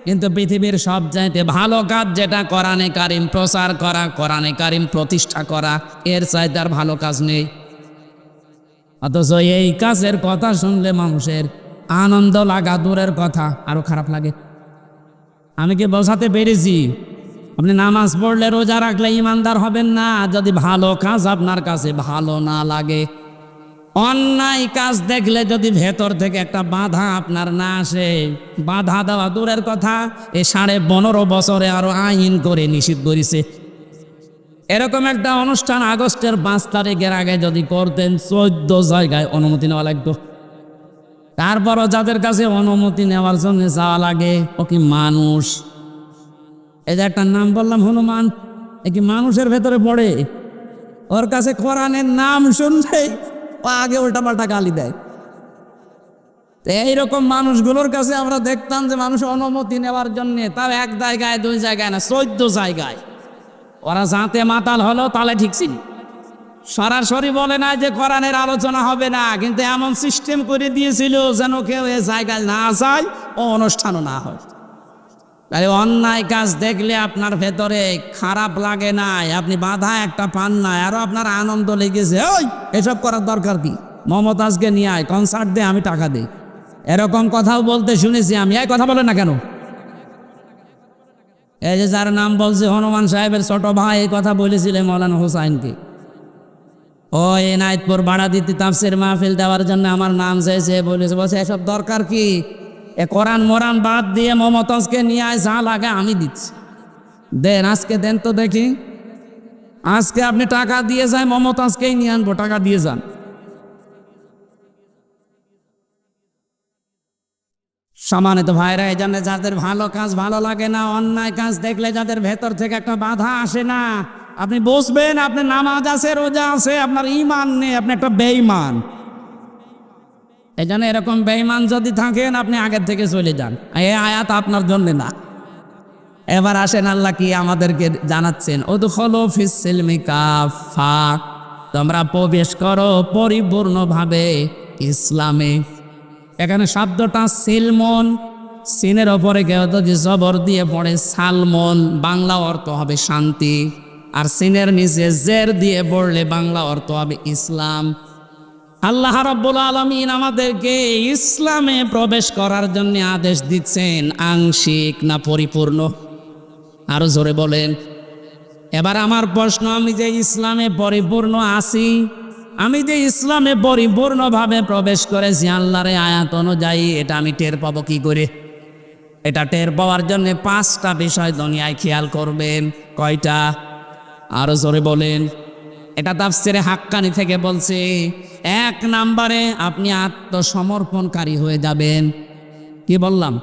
কিন্তু পৃথিবীর সব চাইতে ভালো কাজ যেটা কোরআনে কারিম প্রচার করা, কোরআনে কারিম প্রতিষ্ঠা করা, এর চাইতে আর ভালো কাজ নেই। অথচ এই কাজের কথা শুনলে মানুষের আনন্দ লাগা দূরের কথা, আরো খারাপ লাগে। আমি কি বোঝাতে পেরেছি? আপনি নামাজ পড়লে রোজা রাখলে ইমানদার হবেন না যদি ভালো কাজ আপনার কাছে ভালো না লাগে। অন্যায় কাজ দেখলে যদি ভেতর থেকে একটা বাধা আপনার না আসে, বাধা দেওয়া দূরের কথা, এই 15.5 বছরে আরো আইন করে নিষিদ্ধ করেছে। এরকম একটা অনুষ্ঠান আগস্টের 5 তারিখের আগে যদি করতেন, 14 জায়গায় অনুমতি নেওয়া লাগতো। তারপরও যাদের কাছে অনুমতি নেওয়ার জন্য যাওয়া লাগে, ও কি মানুষ? এই যে একটা নাম বললাম, হনুমান, এ কি মানুষের ভেতরে পড়ে? ওর কাছে কোরআনের নাম শুনছেই ও আগে উল্টাপাল্টা গালি দেয়। এইরকম মানুষগুলোর কাছে আমরা দেখতাম যে মানুষ অনুমতি নেওয়ার জন্য, তাও 1 জায়গায় 2 জায়গায় না, 14 জায়গায়। ওরা যাতে মাতাল হলো তাহলে ঠিক ছিল। সরাসরি বলে না যে কোরআনের আলোচনা হবে না, কিন্তু এমন সিস্টেম করে দিয়েছিল যেন কেউ এ জায়গায় না যায় ও অনুষ্ঠানও না হয়। তাই অন্যায় কাজ দেখলে আপনার ভেতরে খারাপ লাগে না, আপনি বাধা একটা পান না, আরো আপনার আনন্দ লেগেছে। ওই এসব করার দরকার কি? মমতাজকে নিয়ে আয়, কনসার্ট দে, আমি টাকা দিই, এরকম কথাও বলতে শুনেছি আমি। এই কথা বলে না কেন? এই যে যার নাম বলছে হনুমান সাহেবের ছোট ভাই, এই কথা বলেছিলেন মৌলানা হুসাইনকে। ও এনায়েতপুর ভাড়া দিতে তাফসির মাহফিল দেওয়ার জন্য আমার নাম চেয়েছে, বলছে এসব দরকার কি? এ কোরআন মোরান বাদ দিয়ে মমতাজকে নিয়ে আয়, যা লাগে আমি দিচ্ছি। দেন, আজকে দেন তো দেখি। আজকে আপনি টাকা দিয়ে যান, মমতাজকেই নিয়ে আনবো, টাকা দিয়ে যান। সম্মানিত ভাইরা, এই জন্য যাদের ভালো কাজ ভালো লাগে না, অন্যায় কাজ দেখলে যাদের ভেতর থেকে একটা বাধা আসে না, আপনি বুঝবেন আপনি নামাজ আছে, রোজা আছে, আপনার ঈমান নেই, আপনি একটা বেঈমান। এই জন্য এরকম বেঈমান যদি থাকেন, আপনি আগের থেকে চলে যান। এই আয়াত আপনার জন্য না। এবার আসেন, আল্লাহ কি আমাদেরকে জানাচ্ছেন, উদখুলু ফিস-সিলমি কাফা, তোমরা প্রবেশ করো পরিপূর্ণভাবে ইসলামে। এখানে শব্দটা সিলমন, সিনের ওপরে কেউ যদি জবর দিয়ে পড়ে সালমন, বাংলা অর্থ হবে শান্তি, আর সিনের নিচে জের দিয়ে পড়লে বাংলা অর্থ হবে ইসলাম। আল্লাহ রাব্বুল আলামিন আমাদেরকে ইসলামে প্রবেশ করার জন্য আদেশ দিচ্ছেন, আংশিক না পরিপূর্ণ? আরো জোরে বলেন। এবার আমার প্রশ্ন, আমি যে ইসলামে পরিপূর্ণ আছি, আমি যে ইসলামে পরিপূর্ণভাবে প্রবেশ করেছি আল্লাহর আয়াত অনুযায়ী, এটা আমি টের পাবো কি করে? এটা টের পাওয়ার জন্য 5টা বিষয় দুনিয়ায় খেয়াল করবেন। কয়টা? আরো জোরে বলেন। এটা তাফসিরে হাক্কানি থেকে বলছে। 1 নম্বরে আপনি আত্মসমর্পণকারী হয়ে যাবেন। কি বললাম?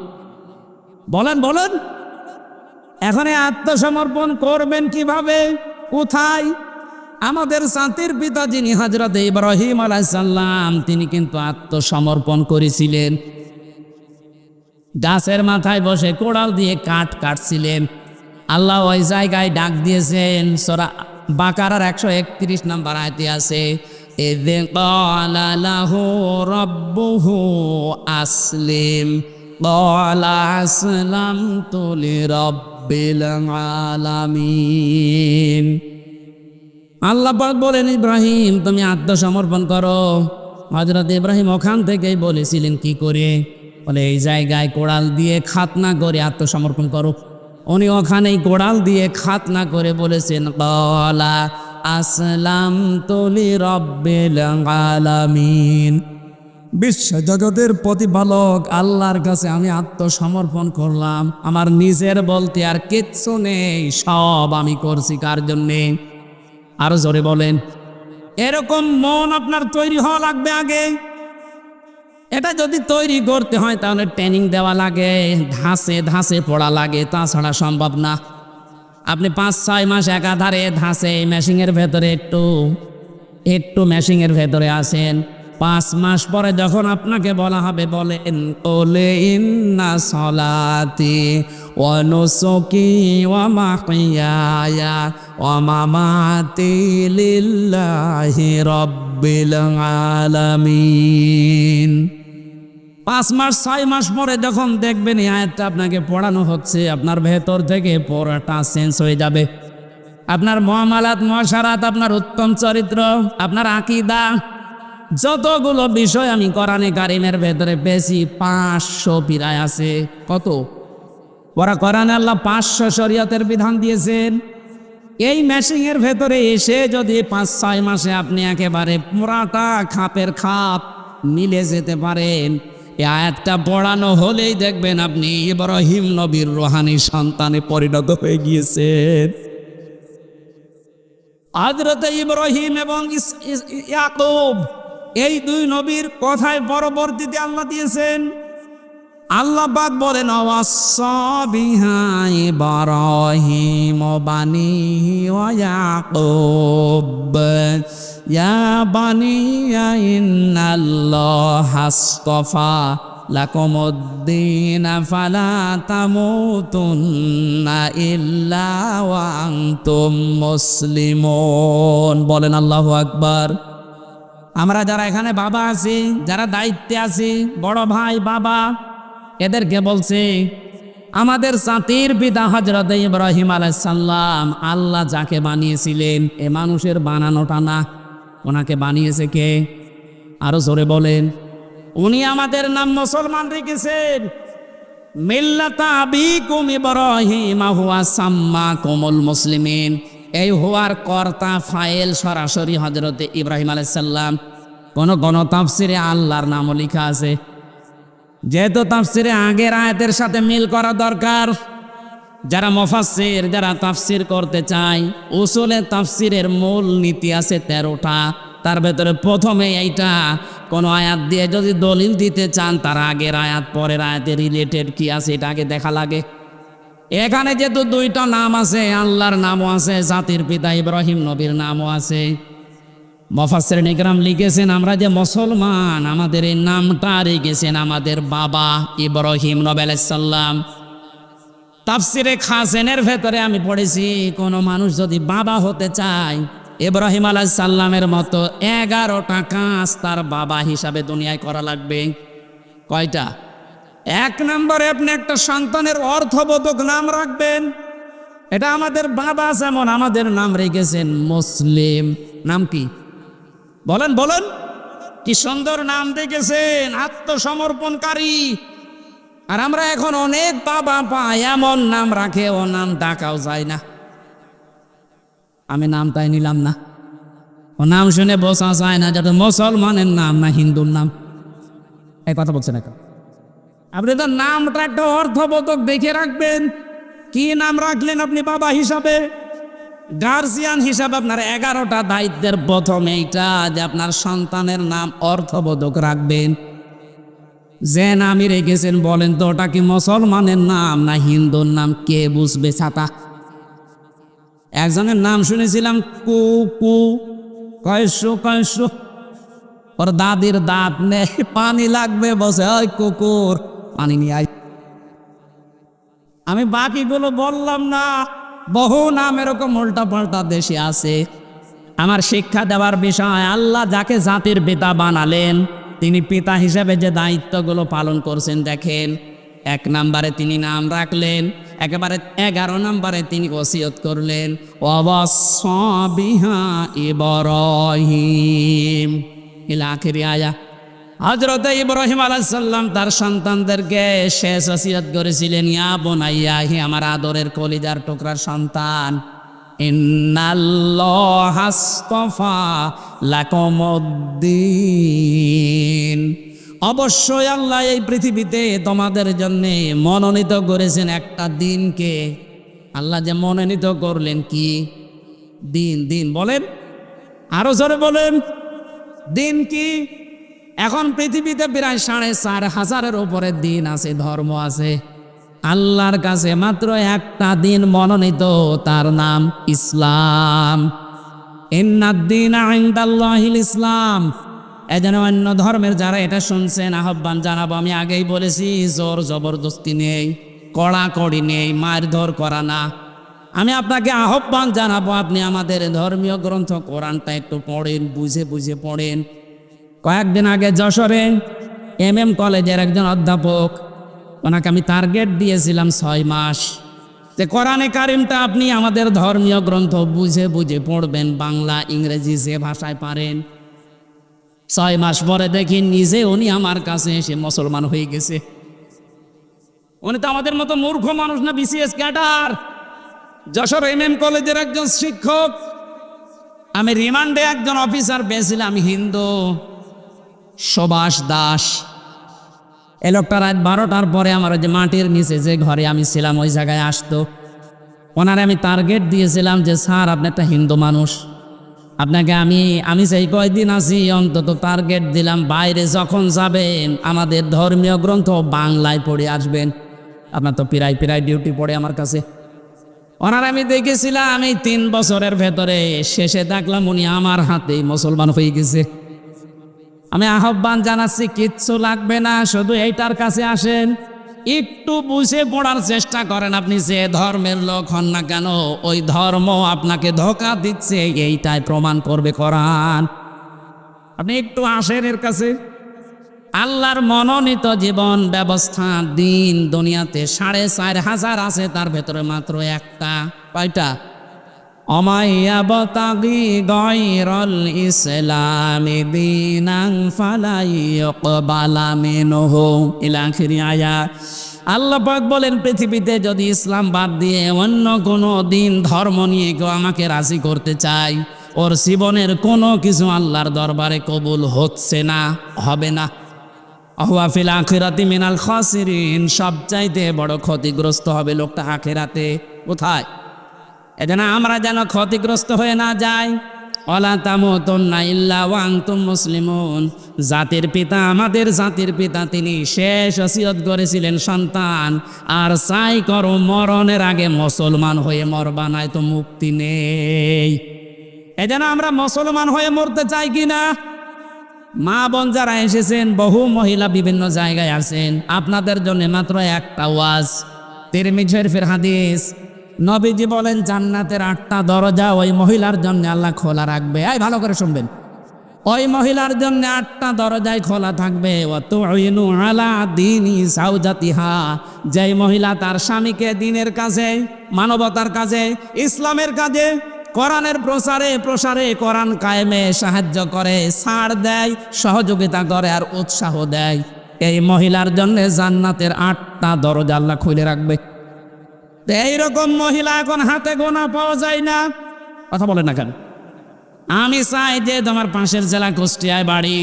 বলেন বলেন। এখন আত্মসমর্পণ করবেন কিভাবে, কোথায়? আমাদের জাতির পিতা যিনি হযরত ইব্রাহিম আলাইহিস সালাম, তিনি কিন্তু আত্মসমর্পণ করেছিলেন। গাছের মাথায় বসে কোড়াল দিয়ে কাঠ কাটছিলেন। আল্লাহ ওই জায়গায় ডাক দিয়েছেন। সূরা বাকারার 131 নম্বর আয়াতে আছে, ইয ক্বালা লাহু রাব্বুহু আসলিম ক্বালা আসলামতু লিরাব্বিল আলামিন। আল্লাহ পাক বলেন, ইব্রাহিম তুমি আত্মসমর্পণ করো। হযরত ইব্রাহিম ওখান থেকেই বলেছিলেন কি করে? বলে এই জায়গায় কোড়াল দিয়ে খাতনা করে আত্মসমর্পণ করো। উনি ওখানেই কোড়াল দিয়ে খাতনা করে বলেছেন, ক্বালা আসলামতু লিরাব্বিল আলামিন। বিশ্ব জগতের প্রতিপালক আল্লাহর কাছে আমি আত্মসমর্পণ করলাম। আমার নিজের বলতে আর কিচ্ছু নেই, সব আমি করছি কার জন্যে? আরো জোরে বলেন। এরকম মন আপনার তৈরি হওয়া লাগবে আগে। এটা যদি তৈরি করতে হয় তাহলে ট্রেনিং দেওয়া লাগে, ধাঁচে ধাঁচে পড়া লাগে, তাছাড়া সম্ভব না। আপনি 5-6 মাস একাধারে ধাঁচে মেশিনের ভেতরে একটু মেশিনের ভেতরে আসেন। 5 মাস পরে যখন আপনাকে বলা হবে, বলেন ওলে ইন্না সলাতি ওয়া নুসুকি ওয়া মাহইয়ায়া ওয়া মামাতি লিল্লাহি রাব্বিল আলামিন। 5 মাস 6 মাস পরে যখন দেখবেন এই আয়াতটা আপনাকে পড়ানো হচ্ছে, আপনার ভেতর থেকে পুরোটা চেঞ্জ হয়ে যাবে। আপনার মুআমালাত, মুআশারাত, আপনার উত্তম চরিত্র, আপনার আকীদা, যতগুলো বিষয় আমি কোরআনে কারিমের ভেতরে পেয়েছি 500 পীরায় আছে। কত? ওরা কোরআনে আল্লাহ 500 শরীয়তের বিধান দিয়েছেন। এই মেশিনের ভেতরে এসে যদি 5-6 মাসে আপনি একেবারে পুরাটা খাপের খাপ মিলে যেতে পারেন, এই আয়াতটা পড়ানো হলেই দেখবেন আপনি ইব্রাহিম নবীর রূহানি সন্তানে পরিণত হয়ে গিয়েছেন। হযরত ইব্রাহিম এবং ইয়াকুব, এই 2 নবীর কথায় পরবর্তীতে আল্লাহ দিয়েছেন। আল্লাহ পাক বলেন, ওয়াসসা বিহা ইব্রাহিম বানিহি ওয়া ইয়াকুব ইয়া বানিয়া ইন্নাল্লাহা আসতাফা লাকুমুদ্দিন ফালা তামুতুন্না ইল্লা ওয়া আনতুম মুসলিমুন। বলেন আল্লাহু আকবার। আমরা যারা এখানে বাবা আছি, যারা দায়িত্বে আছি, বড় ভাই, বাবা, এদেরকে বলছে, আমাদের জাতির পিতা হযরত ইব্রাহিম আলাইহিস সালাম, আল্লাহ যাকে বানিয়েছিলেন, এ মানুষের বানানোটা না, ওনাকে বানিয়েছে কে? আরো জোরে বলেন। উনি আমাদের নাম মুসলমান রেখেছেন। মিল্লাতা আবিকুম ইব্রাহিম হুয়া সাম্মাকুমুল মুসলিমিন। এই হওয়ার কর্তা ফাইল সরাসরি হযরত ইব্রাহিম আলাইহিস সালাম। কোন তাফসিরে আল্লাহর নামও লেখা আছে। যেহেতু তাফসিরে আগের আয়াতের সাথে মিল করা দরকার, যারা মুফাসসির, যারা তাফসির করতে চায়, উসুলে তাফসিরের মূল নীতি আছে 13টা। তার ভেতরে প্রথমে এইটা, কোন আয়াত দিয়ে যদি দলিল দিতে চান, তার আগের আয়াত পরের আয়াতে রিলেটেড কি আছে এটা আগে দেখা লাগে। এখানে যেহেতু 2টা নাম আছে, আল্লাহর নামও আছে, জাতির পিতা ইব্রাহিম নবীর নামও আছে। মুফাসসিরিন ইকরাম লিখেছেন, আমরা যে মুসলমান, আমাদের এই নামটা রেখেছেন আমাদের বাবা ইব্রাহিম নবী আলাইহিস সালাম। তাফসিরে খাসেনের ভেতরে আমি পড়েছি, কোনো মানুষ যদি বাবা হতে চায়, ইব্রাহিম আলাইহিস সালামের মতো 11টা কাজ তার বাবা হিসাবে দুনিয়ায় করা লাগবে। কয়টা? 1 নম্বরে আপনি একটা সন্তানের অর্থবোধক নাম রাখবেন। এটা আমাদের বাবা যেমন আমাদের নাম রেখেছেন মুসলিম। নাম কি? বলেন বলেন। কি সুন্দর নাম দেখেছেন, আত্মসমর্পণকারী। আর আমরা এখন অনেক বাবা পাই এমন নাম রাখে, ও নাম ডাকাও যায় না। আমি নাম তাই নিলাম না, ও নাম শুনে বোঝা যায় না যেটা মুসলমানের নাম না হিন্দুর নাম। এই কথা বলছেন এখন। আপনি তো নামটা একটা অর্থবোধক দেখে রাখবেন। কি নাম রাখলেন আপনি বাবা হিসাবে? গার্জিয়ান হিসাবে আপনার 11টা দায়িত্বের প্রথম এইটা যে আপনার সন্তানের নাম অর্থবোধক রাখবেন। যে নামই রেখেছেন বলেন তো ওটা কি মুসলমানের নাম না হিন্দুর নাম? কে বুঝবে ছাতা? একজনের নাম শুনেছিলাম কুকু, কয়শো কয়শো। ওর দাদির দাঁত নেই, পানি লাগবে, বসে ওই কুকুর পানি নিয়ে আয়। আমি বাকিগুলো বললাম না, বহু নাম এরকম উল্টা পাল্টা দেশে আছে। আমার শিক্ষা দেওয়ার বিষয়, আল্লাহ যাকে জাতির পিতা বানালেন তিনি পিতা হিসেবে যে দায়িত্বগুলো পালন করছেন দেখেন। 1 নম্বরে তিনি নাম রাখলেন, একেবারে 11 নম্বরে তিনি ওসিয়ত করলেন ওয়াসা বিহা ইব্রাহিম ইলা আখিরি আয়া। হযরত ইব্রাহিম আলাইহিস সালাম তার সন্তানদেরকে শেষ ওসিয়ত করেছিলেন, ইয়া বুনাইয়া, হে আমার আদরের কলিজার টুকরার সন্তান, ইন্নাল্লাহা আস্তাফা লাকুমুদ্দিন, অবশ্যই আল্লাহ এই পৃথিবীতে তোমাদের জন্য মনোনীত করেছেন একটা দিনকে। আল্লাহ যে মনোনীত করলেন কি দিন? দিন বলেন, আরো জোরে বলেন, দিন কি? এখন পৃথিবীতে প্রায় 4,500-এর উপরে দিন আছে, ধর্ম আছে। আল্লাহর কাছে মাত্র একটা দিন মনোনীত, তার নাম ইসলাম। ইন্নাদ-দীনা ইনদাল্লাহিল ইসলাম। এজন্য অন্য ধর্মের যারা এটা শুনছেন আহ্বান জানাবো, আমি আগেই বলেছি জোর জবরদস্তি নেই, কড়াকড়ি নেই, মারধর করা না। আমি আপনাকে আহ্বান জানাবো আপনি আমাদের ধর্মীয় গ্রন্থ কোরআনটা একটু পড়েন, বুঝে বুঝে পড়েন। কয়েকদিন আগে যশোরে MM কলেজের একজন অধ্যাপক, ওনাকে আমি টার্গেট দিয়েছিলাম 6 মাস যে কোরআনে কারিমটা আপনি আমাদের ধর্মীয় গ্রন্থ বুঝে বুঝে পড়বেন, বাংলা ইংরেজি যে ভাষায় পারেন। 6 মাস পরে দেখি নিজে উনি আমার কাছে এসে মুসলমান হয়ে গেছে। উনি তো আমাদের মতো মূর্খ মানুষ না, BCS ক্যাডার, যশোর MM কলেজের একজন শিক্ষক। আমি রিমান্ডে একজন অফিসার পেয়েছিলাম হিন্দু, সুভাষ দাস। এই লোকটা রাত 12টার পরে আমার যে মাটির নিচে যে ঘরে আমি ছিলাম ওই জায়গায় আসতো। ওনারে আমি টার্গেট দিয়েছিলাম যে স্যার আপনি একটা হিন্দু মানুষ, আপনাকে আমি সেই কয়দিন আছি অন্তত টার্গেট দিলাম বাইরে যখন যাবেন আমাদের ধর্মীয় গ্রন্থ বাংলায় পড়ে আসবেন। আপনার তো প্রায় ডিউটি পড়ে আমার কাছে। ওনার আমি দেখেছিলাম, আমি 3 বছরের ভেতরে শেষে দেখলাম উনি আমার হাতেই মুসলমান হয়ে গেছে। আমি আহ্বান জানাচ্ছি, কিচ্ছু লাগবে না, শুধু এইটার কাছে আসেন, একটু বুঝে পড়ার চেষ্টা করেন। আপনি যে ধর্মের লোক হন না কেন, ওই ধর্ম আপনাকে ধোঁকা দিচ্ছে, এইটাই প্রমাণ করবে কোরআন। আপনি একটু আসেন এর কাছে। আল্লাহর মনোনীত জীবন ব্যবস্থা দিন দুনিয়াতে 4,500 আছে, তার ভেতরে মাত্র একটা। কয়টা? অমাইয়াবতাগি গায়রাল ইসলামি দীনান ফালা ইউকবালা মিনহু ইলা আখিরি আয়াত। আল্লাহ পাক বলেন পৃথিবীতে যদি ইসলাম বাদ দিয়ে অন্য কোনো দিন ধর্ম নিয়ে কেউ আমাকে রাজি করতে চায়, ওর জীবনের কোনো কিছু আল্লাহর দরবারে কবুল হচ্ছে না, হবে না। হুয়া ফিল আখিরাতি মিনাল খাসিরিন, সবচাইতে বড় ক্ষতিগ্রস্ত হবে লোকটা আখিরাতে। কোথায়? এজন্য আমরা যেন ক্ষতিগ্রস্ত হয়ে না যাই। ওয়ালা তামুতুন্না ইল্লা ওয়া আনতুম মুসলিমুন। জাতির পিতা, আমাদের জাতির পিতা, তিনি শেষ ওসিয়ত করেছিলেন সন্তান আর চাই করো মরণের আগে মুসলমান হয়ে মরবা, নাই তো মুক্তি নেই। এজন্য আমরা মুসলমান হয়ে মরতে চাই কিনা? মা বোন যারা এসেছেন, বহু মহিলা বিভিন্ন জায়গায় আছেন, আপনাদের জন্য মাত্র একটা ওয়াজ। তিরমিজি শরীফের হাদিস, নবীজি বলেন জান্নাতের 8টা দরজা ওই মহিলার জন্য আল্লাহ খোলা রাখবে। এই ভালো করে শুনবেন, ওই মহিলার জন্য 8টা দরজায় খোলা থাকবে। ওয়াতুইনু আলা দীনি যাওজাতিহা, যেই মহিলা তার স্বামীকে দ্বীনের কাজে, মানবতার কাজে, ইসলামের কাজে কোরআনের প্রসারে প্রসারে কোরআন কায়েমে সাহায্য করে, ছাড় দেয়, সহযোগিতা করে আর উৎসাহ দেয়। এই মহিলার জন্য জান্নাতের 8টা দরজা আল্লাহ খুলে রাখবে। এইরকম মহিলা এখন হাতে গোনা পাওয়া যায় না। কথা বলে না কেন? আমি চাই যে তোমার পাশের জেলা কুষ্টিয়ায় বাড়ি,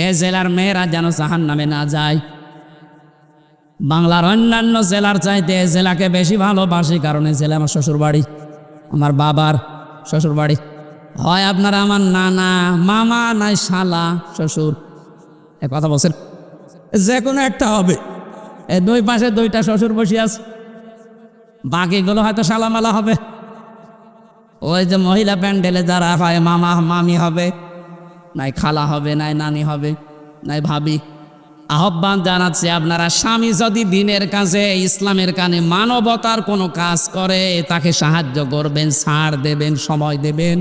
এ জেলার মেয়েরা যেন জাহান্নামে না যায়। বাংলার অন্যান্য জেলার চাইতে এ জেলাকে বেশি ভালোবাসি, কারণ এ জেলা আমার শ্বশুর বাড়ি, আমার বাবার শ্বশুর বাড়ি। হয় আপনারা আমার নানা, মামা, নাই শালা, শ্বশুর, এ কথা বলছেন, যে কোনো একটা হবে। এই দুই পাশে 2টা শ্বশুর বসে আছে, বাকিগুলো হয়তো শালামালা হবে। ওই যে মহিলা প্যান্ডেলে যারা হয় মামা মামি হবে, নাই খালা হবে, নাই নানি হবে, নাই ভাবি। আহ্বান জানাচ্ছে আপনারা, স্বামী যদি দিনের কাজে, ইসলামের কানে, মানবতার কোনো কাজ করে তাকে সাহায্য করবেন, ছাড় দেবেন, সময় দেবেন,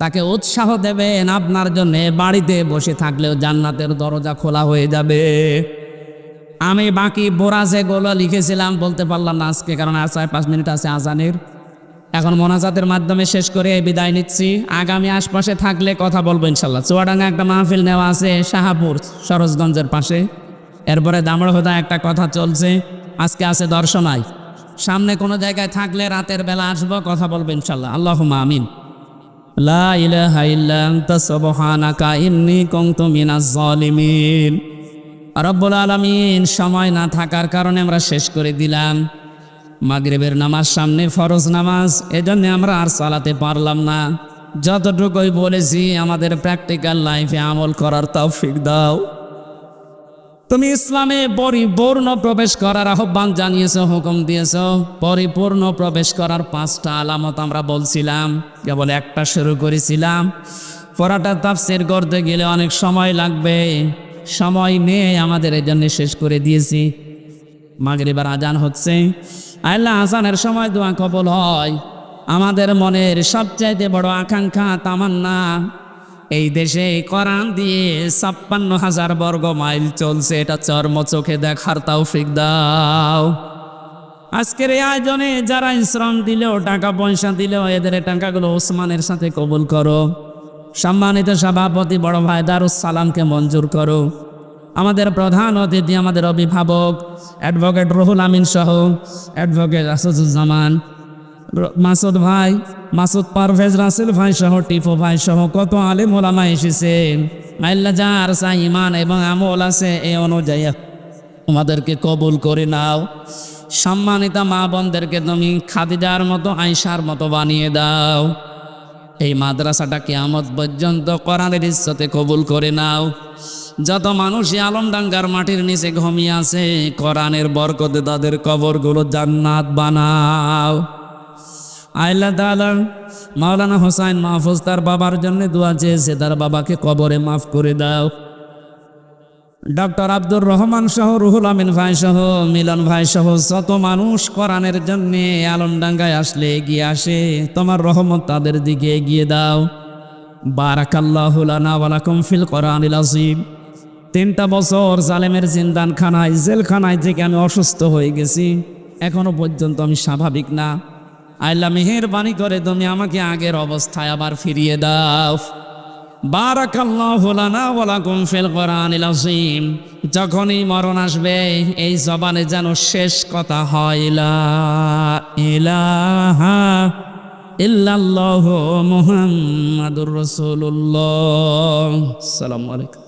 তাকে উৎসাহ দেবেন। আপনার জন্য বাড়িতে বসে থাকলেও জান্নাতের দরজা খোলা হয়ে যাবে। আমি বাকি বোরা যেগুলো লিখেছিলাম বলতে পারলাম না আজকে, কারণ আর 4-5 মিনিট আছে আজানের। এখন মোনাজাতের মাধ্যমে শেষ করে বিদায় নিচ্ছি। আগামী আশপাশে থাকলে কথা বলবো ইনশাল্লাহ। চুয়াডাঙ্গা একটা মাহফিল নেওয়া আছে, শাহাপুর সরোজগঞ্জের পাশে। এরপরে দামড়হুদা একটা কথা চলছে, আজকে আছে দর্শনাই। সামনে কোনো জায়গায় থাকলে রাতের বেলা আসবো, কথা বলবো ইনশাল্লাহ। আল্লাহুম্মা আমিন। লা ইলাহা ইল্লা আনতা সুবহানাকা ইন্নী কুনতু মিনাজ জালিমিন। রব্বুল আলামিন, সময় না থাকার কারণে আমরা শেষ করে দিলাম। মাগরিবের নামাজ সামনে, ফরজ নামাজ, এজন্য আমরা আর চালাতে পারলাম না। যতটুকুই বলেছি আমাদের প্র্যাকটিক্যাল লাইফে আমল করার তৌফিক দাও। তুমি ইসলামে পরিপূর্ণ প্রবেশ করার আহ্বান জানিয়েছ, হুকুম দিয়েছ। পরিপূর্ণ প্রবেশ করার 5টা আলামত আমরা বলছিলাম, কেবল একটা শুরু করেছিলাম। পড়াটা তাফসীর করতে গেলে অনেক সময় লাগবে, সময় নিয়ে আমাদের এই জন্য শেষ করে দিয়েছি। মাগরিবের আজান হচ্ছে, আল্লাহ আজানের সময় দোয়া কবুল হয়। আমাদের মনের সবচাইতে বড় আকাঙ্ক্ষা, তামান্না, এই দেশে কোরআন দিয়ে 56,000 বর্গ মাইল চলছে, এটা চর্ম চোখে দেখার তৌফিক দাও। আজকের এই আয়োজনে যারা শ্রম দিলেও, টাকা পয়সা দিলেও, এদের টাকাগুলো ওসমানের সাথে কবুল করো। সম্মানিত সভাপতি বড় ভাই দারুস সালামকে মঞ্জুর করো। আমাদের প্রধান অতিথি, আমাদের অভিভাবক অ্যাডভোকেট রুহুল আমিন সহ, অ্যাডভোকেট আসাদুজ্জামান, মাসুদ ভাই, মাসুদ পারভেজ, রাসেল ভাই সহ, টিপু ভাই সহ কত আলেম ওলামা এসেছেন। আল্লাহ যার সা ইমান এবং আমল আছে এই অনুযায়ী তোমাদেরকে কবুল করে নাও। সম্মানিত মা বোনদেরকে তুমি খাদিজার মতো, আয়েশার মতো বানিয়ে দাও। এই মাদ্রাসাটা কিয়ামত পর্যন্ত কোরআনের ইজ্জতে কবুল করে নাও। যত মানুষই আলমডাঙ্গার মাটির নিচে ঘুমিয়ে আছে, কোরআনের বরকতে তাদের কবরগুলো জান্নাত বানাও। আল্লাহ তাআলা মাওলানা হোসাইন মাহফুজ তার বাবার জন্য দোয়া চেয়েছে, তার বাবাকে কবরে মাফ করে দাও। ডক্টর আব্দুর রহমান সহ, রুহুল আমিন ভাই সহ, মিলন ভাই সহ যত মানুষ কোরআনের জন্য আলমডাঙ্গায় আসলে এগিয়ে আসে, তোমার রহমত তাদের দিকে এগিয়ে দাও। বারাকাল্লাহু লানা ওয়া লাকুম ফিল কোরআনিল আযীম। 3টা বছর জালেমের জিন্দানখানায়, জেলখানায় থেকে আমি অসুস্থ হয়ে গেছি, এখনো পর্যন্ত আমি স্বাভাবিক না। আল্লাহ মেহেরবানি করে তুমি আমাকে আগের অবস্থায় আবার ফিরিয়ে দাও। বারাকাল্লাহু লানা ওয়া লাকুম ফিল কোরআনিল আযীম। যখনই মরণ আসবে এই জবানে যেন শেষ কথা হয়, লা ইলাহা ইল্লাল্লাহু মুহাম্মাদুর রাসূলুল্লাহ। আসসালামু আলাইকুম।